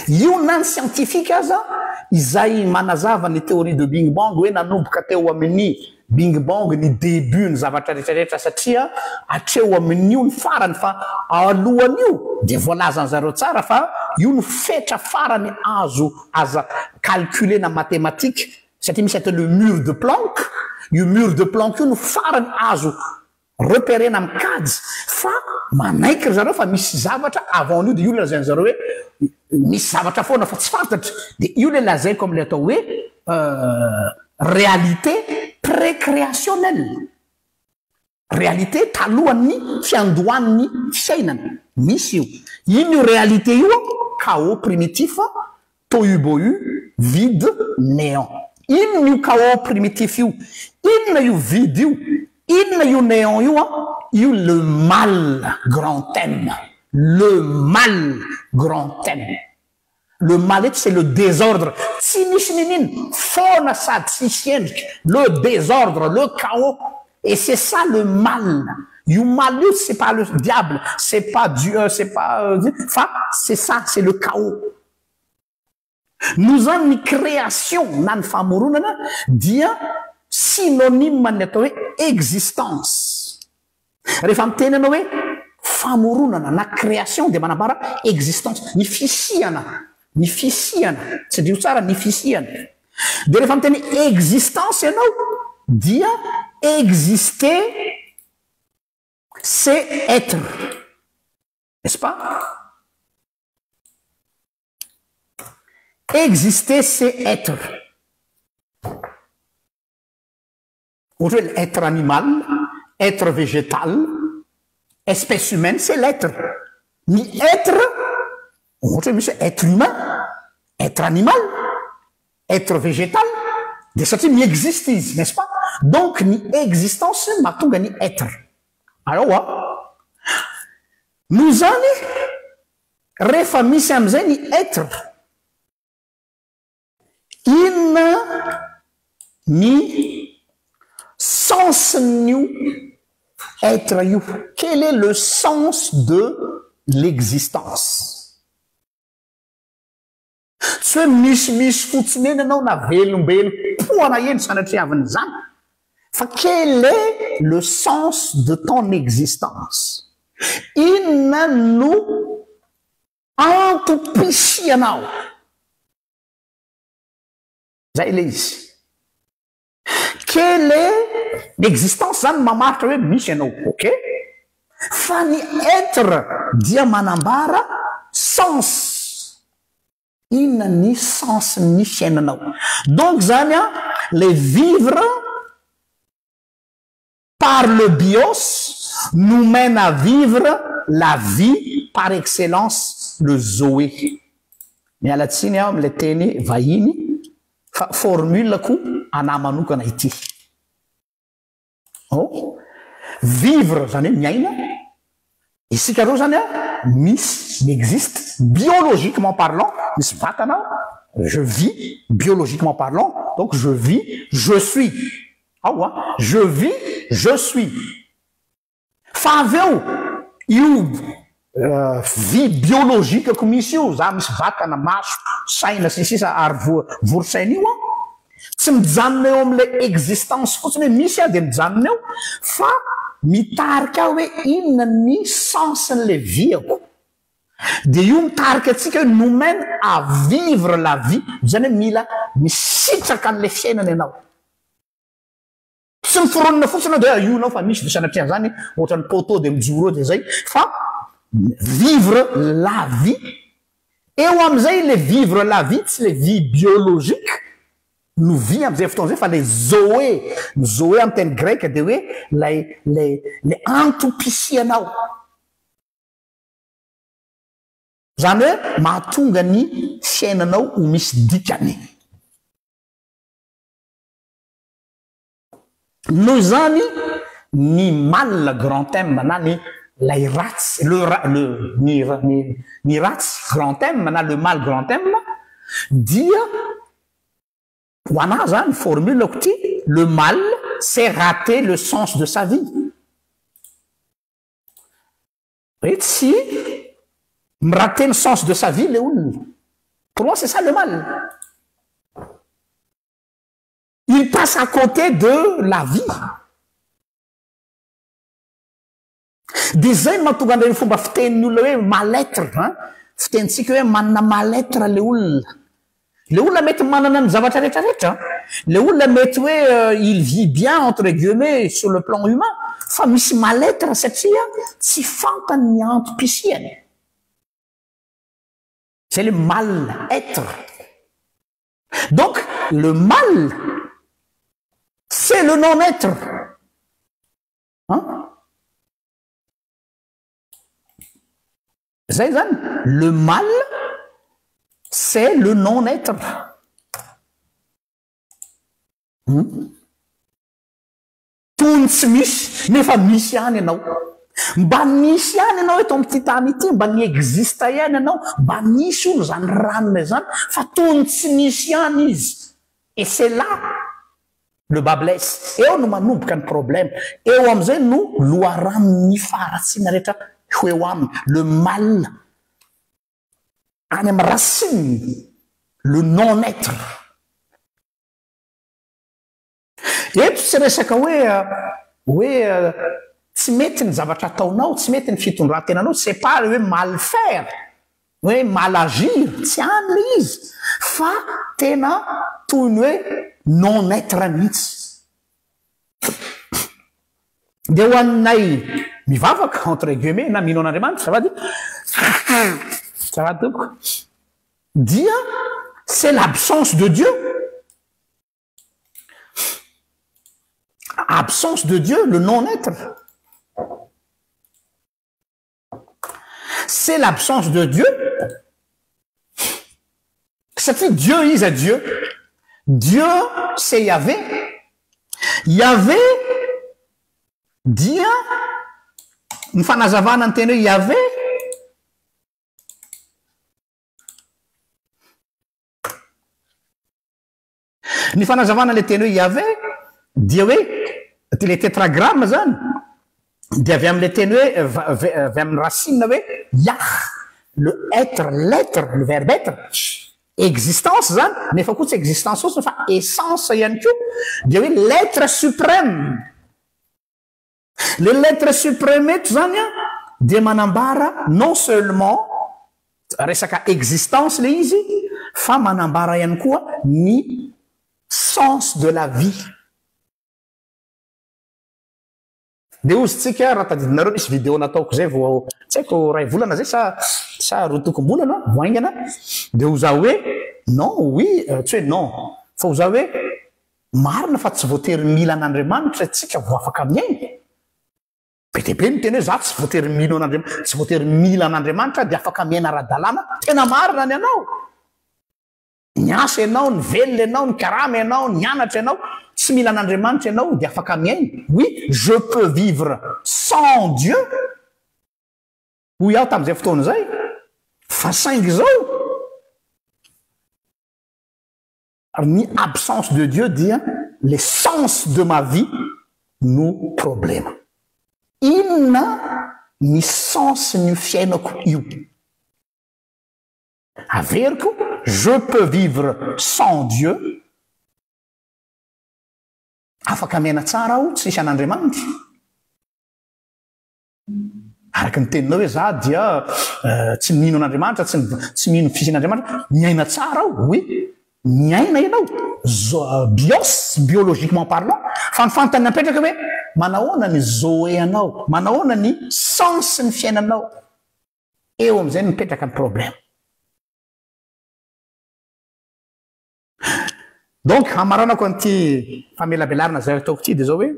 io na ny scientifique aza izay manazava ny théorie de Big Bang hoe nanomboka teo amin'ny Big Bang ny début ny zavatra rehetrarehetra satria atreo amin'io ny farany fa alohan'io dia voalazany zareo tsara fa io ny fetra farany azo aza calculer na mathématique satria misy atao le mur de Planck io mur de Planck io ny farany azo repérena mikajy fa manaiky ry zareo fa misy zavatra avant n'io dia io le lazainy zareo hoe misy zavatra foana fa tsy fantatra dia io le lazaiko am'le atao hoe réalité précréationnelle réalité talohan'ny fiandohan'ny fiainana misy io ino io réalité io chaos primitif tohu-bohu vide néant inona io chaos primitif io inona io vide io inona io néant io le mal grand thème le mal grand thème le mal c'est le désordre tsy misy ninino faona sady tsisy endrika le désordre le chaos et c'est ça le mal io mal io c'est pas le diable c'est pas Dieu c'est pas enfin c'est ça c'est le chaos nous avons une création na ny famoronana dia synonyme ny atao hoe existence rehefa miteny anao hoe famoronana na création dia manambara existence ny fisiana tsy dio tsara ny fisiana dia rehefa miteny existence ianao dia exister c'est être n'est-ce pas exister c'est être être animal être végétal espèce humaine c'est l'être ni être être humain être animal être végétal dia satria miexiste izy n'est-ce pas donc ny existence mahatonga ny être alors no zany rehefa misy am'izay ny être inona ny sensn'io être io quel est le sens de l'existence tsy hoe misy fotsiny eny anao na velombelo poana eny sanatriaviny zany fa quel est le sens de ton existence inona no antopisianao zay le izy quel est l'existence zany mamaritra hoe misy ianao ok fa ny être dia manambara sens inona ny sens ny fiainanao donc zany le vivre par le bios nous mène à vivre la vie par excellence le zoé mialatsiny aho am'le teny vahiny fa formuleko ana manokana ity vivre zany hoe miaina isika reo zany misy existe biologiquement parlant misy vatana je vis biologiquement parlant donc je vis je suis je vis je suis fa aveo io vie biologique ko misy io za misy vatana maso saina sisisa ary vorosaina io tsy mijanona eo am'le existence fotsiny hoe misy dia mijanona eo fa mitarika hoe inona ny sensen'le viako dia io mitarika atsika hoe nous mène à vivre la vie zany hoe mila misitraka an'le fiainana ianao tsy niforonina fotsiny de ionao fa misy de sanatria zany ohatrany poto de mijoro de zay fa vivre la vie eo am'izay le vivre la vie tsy le vie biologique no vie am'izay fotoana zay fa le zoé amy teny grec de hoe le antopisianao zany hoe mahatonga ny fiainanao ho misy dikany noho zany ny mal grand thème na ny lay ratsy ny ratsy grand thème na le mal grand thème dia ho anahy zany formuleko ty le mal c'est rater le sens de sa vie et si rater le sens de sa vie le olona pour moi c'est ça le mal il passe à côté de la vie de zay mahatonga andrany fomba fitenin'ny olona hoe mal-être fitenitsika hoe manana mal-être le olona mety manana ny zavatra rehetrarehetra le olona mety hoe il vit bien entre guillemets sur le plan humain fa misy mal-être satria tsy fantany ny antopisiany c'est le mal-être donc le mal c'est le non-être zay zany le mal c'est le non-être tony tsy misy nefa misy ihany ianao mba misy ihany ianao eto am'ty tany ity mba ny exista ihany ianao mba misy olo zany ranona zany fa tony tsy misy ihany izy et c'est là le bas blesse eo no manomboka ny problème eo am'izay no loharanony faratsiana rehetra hoeo aminy le mal any amy racine le non-être eto tsy resaka hoe tsy mety ny zavatra ataonao tsy mety ny fitondrantenanao c'est pas hoe mal faire hoe mal agir tsy any le izy fa tena toy ny hoe non-être mihitsy de ho annay mivavaka entre guillemets na mino an'andriamanitra ça va donc dia c'est l'absence de Dieu absence de Dieu le non-être c'est l'absence de Dieu ça fait Dieu is a Dieu Dieu c'est Yahvé Yahvé dia ny fanazavana ny teny hoe Yahvé ny fanazavana le teny hoe Yahvé dia hoe le tétragramme zany dia avy am'le teny hoe avy amin'ny racine hoe yah le être l'être le verbe être existence zany nefa koa tsy existence fotsiny fa essence ihany koa dia hoe l'être suprême le l'être suprême eto zany dia manambara non seulement resaka existence le izy fa manambara ihany koa ny sens de la vie de ozy tsika raha tadidinareo misy vidéo nataoko zay vo tsy haiko ray volana zay sa rotokom-bolana voaingana de ho zaho hoe non oui tsy hoe non fa ho zaho hoe marina fa tsy voatery mila an'andriamanitra tsika vo afaka miainy be deabe ny teny hoe za tsy voatery mino an'andriamanitra tsy voatery mila an'andriamanitra de afaka miaina ara-dalàna tena marina ny anao ny asa ianao ny velona ianao ny karama ianao ny anatra ianao tsy mila an'andriamanitra ianao de afaka miainy oui je peux vivre sans Dieu ho iaho tam'izay fotoana zay fa saingy zao ny absence de Dieu dia l'essence de ma vie no problème inona ny sens ny fiainako io averiko je peux vivre sans Dieu afaka miaina tsara aho tsy isy an'andriamanitra araky ny teninao hoe za dia tsy mino an'andriamanitra tsy mino ny fisin'andriamanitra miaina tsara aho oui miaina ianao biologiquement parlant fa nifantany napetraka hoe manahoana ny zoe anao manahoana ny sens ny fiainanao eo am'izay mipetraka ny problème donc hamaranako an'ity famelabelarina zay ataoko ty de zao hoe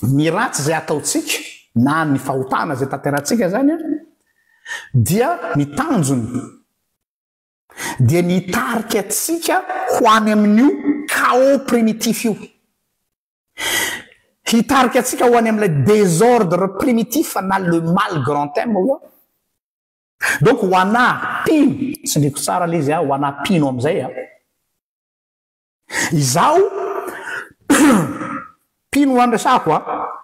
ny ratsy zay ataotsika na ny fahotana zay tanteratsika zany a dia ny tanjony dia nitarika atsika ho any amin'io chaos primitif io hitarika atsika ho any amin'ilay désordre primitif na le mal grand thème io donc ho ana pino tsy ndreko tsara le izy ho ana pino am'izay a izaho pino ho andresako a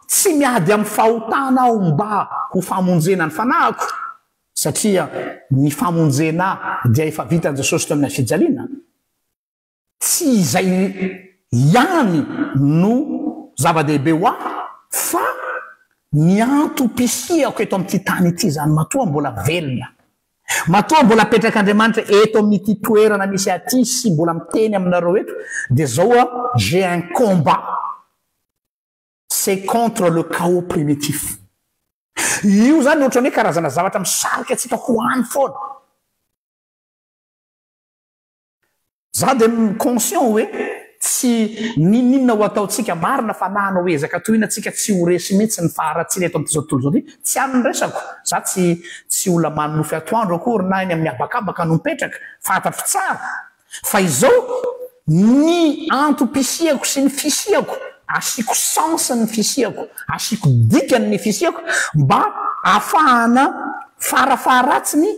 tsy miady amin'ny fahotana aho mba ho famonjena ny fanahiko satria ny famonjena dia efa vitan' Jesosy teo amin'ny fijaliana tsy izay ihany no zava-dehibe ho aho fa ny antopisiako eto amin'ity tany ity zany matoa mbola velona matoa mbola apetrak'Andriamanitra eto amin'ity toerana misy aty sy mbola miteny aminareo eto dia zao a j'ai un combat c'est contre le chaos primitif io zany ohatrany hoe karazana zavatra misarika atsika ho any foana za de conscient hoe tsy ninona ho ataotsika marina fa nahana ho ezaka tohina atsika tsy ho resy mihitsy ny faharatsiny eto amin'izao tontolo zao ty tsy aminy resako za tsy olona manonofy atoandro akory na eny amin'ny abakabaka no mipetraka fantatro tsara fa izao ny antopisiako sy ny fisiako asiko sens ny fisiako asiko dikany ny fisiako mba ahafahana farafaharatsiny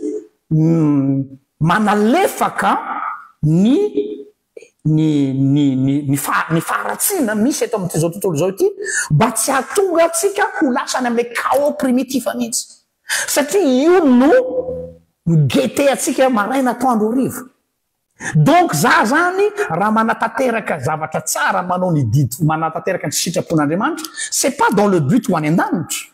manalefaka ny faharatsina misy eto amin'ity zao tontolo zao ity mba tsy hatonga atsika ho lasany amin'ilay chaos primitif mihitsy satria io no migete atsika maraina atoandro rivo donc za zany raha manatanteraka zavatra tsara manao ny didy manatanteraka ny sitrapon'Andriamanitra c'est pas dans le but ho any an-danitra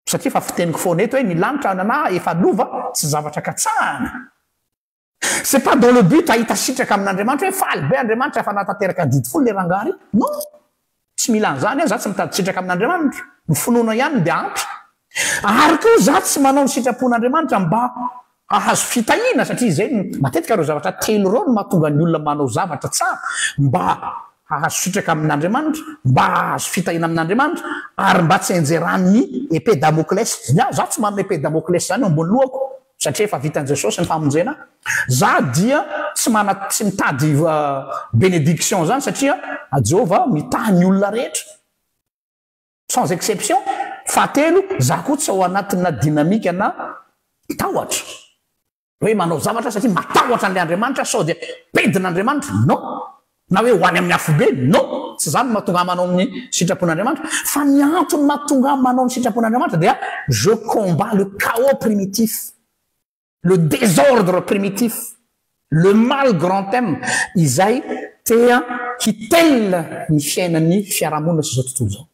satria fa fiteniko foana eto hoe ny lanitra nana efa lova tsy zavatra katsahana c'est pas dans le but ahita sitraka amin'Andriamanitra hoe faly be Andriamanitra fa natanteraka ny didy folo le rangary non tsy mila an'izany za tsy mitady sitraka amin'Andriamanitra ny finoana ihany de ampy ary koa za tsy manao ny sitrapon'Andriamanitra mba ahazo fitahina satria zay matetika reo zavatra telo reo no mahatonga ny olona manao zavatra tsara mba ahazo sitraka amin'Andriamanitra mba ahazo fitahina amin'Andriamanitra ary mba tsy enjeran'ny épée Damoclès za tsy manana épée Damoclès zany ambony lohako satria efa vitan' Jesosy ny famonjena za dia tsy mitady bénédiction zany satria Jehova mitaha ny olona rehetra sans exception fahatelo za koa tsy ao anatina dinamika na tahotra hoe manao zavatra satria matahotra an'le Andriamanitra sao dia pedin'Andriamanitra non na hoe ho any amin'ny afobe non tsy zany mahatonga manao amin'ny sitrapon'Andriamanitra fa ny antony mahatonga manao ny sitrapon'Andriamanitra dia je combats le chaos primitif le désordre primitif le mal grand thème izay tea hitella ny fiainan'ny fiarahamonina sy zao tontolo zao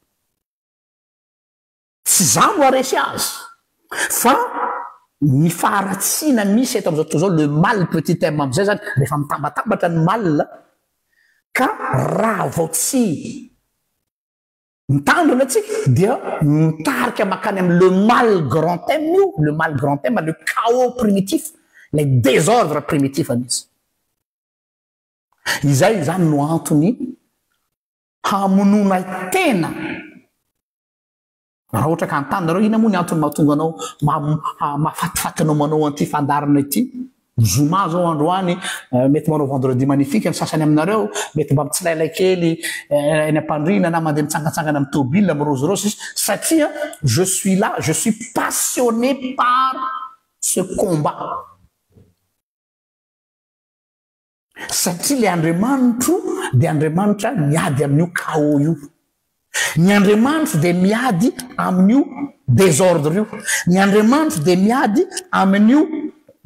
tsy za no aresy azy fa ny faharatsina misy eto amin'izao tontolo zao le mal petit thème am'izay zany rehefa mitambatambatra ny mal ka raha vao tsy mitandrona atsika dia mitarika makany amin'ny le mal grand thème io le mal grand thème le chaos primitif le désordre primitif an'izy izay zany no antony hamonona tena raha ohatra ka antanareo ina moa ny antony mahatonga anao mahafatifatinao manao an'ity fandarana ity zoma zao androany mety manao vendredi magnifique ny sasany aminareo mety mba mitsilailay kely eny ampandrina na mandeha mitsangatsangana amin'ny tobile mirozirosy izy satria je suis là je suis passionné par ce combat satria le Andriamanitro dia Andriamanitra miady amin'io chaos io ny Andriamanitro dia miady amin'io désordre io ny Andriamanitro dia miady amin'io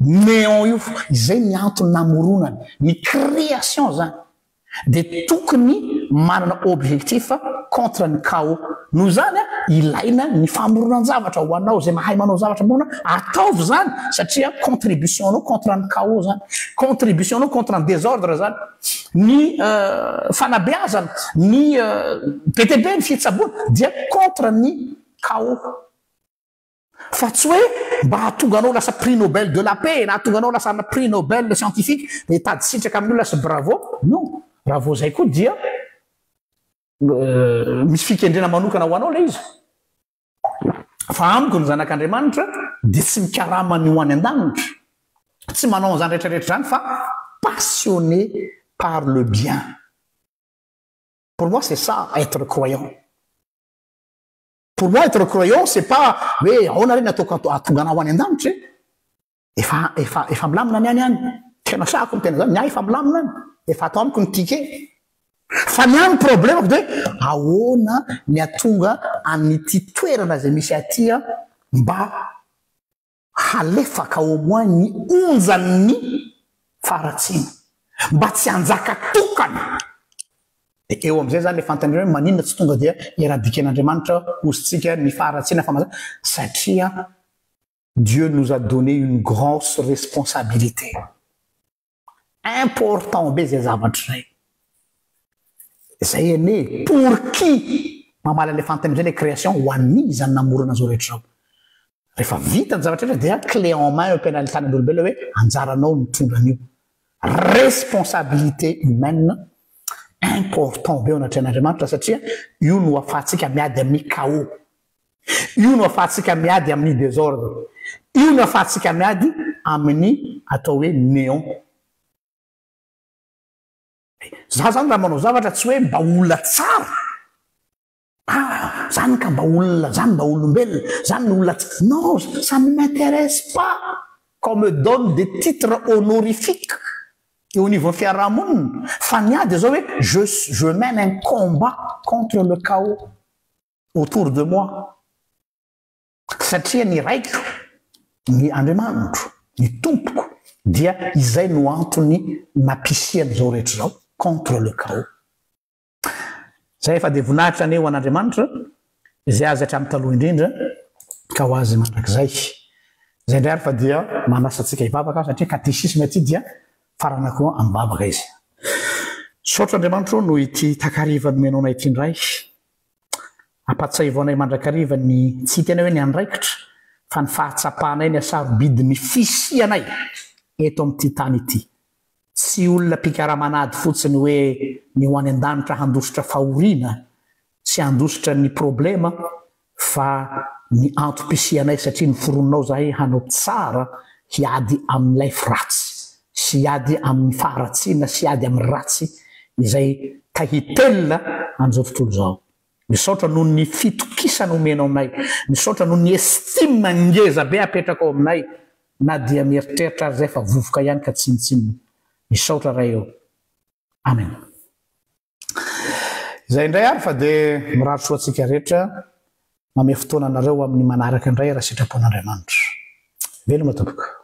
néant io izay ny antony namoronany ny création zany dia tokony manana objectif contre ny chaos noho zany ilaina ny famoronan-javatra ho anao zay mahay manao zavatra mona ataovy zany satria contributionnao contre ny chaos zany contributionnao contre ny désordre zany ny fanabeazana ny betebe ny fitsaboana dia contre ny chaos fa tsy hoe mba hatonga anao lasa prix Nobel de la paix na hatonga anao lasa prix Nobel scientifique de tady sitraka amin'io lasa bravo non raha vao zay koa dia misy fikendrena manokana ho anao le izy fa amiko ny zanak'Andriamanitra dia tsy mikaramany ho any an-danitra tsy manao an'izany rehetrarehetra zany fa passionné par le bien. Pour moi c'est ça être croyant. Pour moi être croyant c'est pas hoe ahoana reny ataoko atonga anao ho any an-danitra efa milamina ny any tena sako ny tena zany ny efa milamina any efa atao amiko ny tike fa ny any problème de ahoana ny atonga an'ity toerana zay misy aty mba halefaka au moins ny onjan'ny faratsiny mba tsy hanjaka tokana eo am'izay zany le fantany hoe maninona tsy tonga dia iradiken'Andriamanitra ositsika ny faratsina famazana satria Dieu nous a donné une grosse responsabilité important be zay zavatra zay ene pour qui mamala le fantany zay le création ho an'ny zany namorona zao rehetra zao rehefa vita ny zavatra rehetra dia clé en main ampianalitany n'olombelona hoe anjaranao mitondra an'io responsabilité humaine important be ao anatrehan'Andriamanitra satria io no afahantsika miady amin'ny chaos io no afahantsika miady amin'ny désordre io no afahantsika miady amin'ny atao hoe néant za zany raha manao zavatra tsy hoe mba olona tsara zany ka mba olona zany mba olombelona zany olona non ça ne m'intéresse pas qu'on me donne des titres honorifiques et au niveau fiarahamonina fa niady zao hoe je mène un combat contre le chaos autour de moi satria ny raiko ny Andriamanitro ny tompoko dia izay no antony nampisiany zao rehetra zao contre le chaos zay efa dia voninahitra ny eo an'Andriamanitra izay azy hatramin'ny taloha indrindra ka ho azy mandrakizay zay indray ary fa dia manasa antsika hivavaka satria catéchisme ity dia farana koa amivavaka izy saotra Andriamanitra no ity takariva nomenona ity indray ampatsay vonay mandrakariva ny tsy tena hoe ny andraikitra fa ny fahatsapanay ny asarobidy ny fisianay eto amin'ity tany ity tsy olona pikaramanady fotsiny hoe ny ho any an-danitra handositra fahoriana sy handositra ny problema fa ny antom-pisianay satria ny forononao zahay hanao tsara hiady amin'ny life ratsy sy hiady amin'ny faharatsiana sy hiady amin'ny ratsy izay tahitelona an'izao tontolo zao misaotra noho ny fitokisana omena aminay misaotra noho ny estime ngeza be apetraka ao aminay na dia mieritreritra ary zay fa vovoka ihany ka tsinitsininy misaotra raha eo amen izay indray ary fa dia mirary soatsika rehetra mame fotoana anareo amin'ny manaraka indray raha sitrapon'Andriamanitra veloma tompoka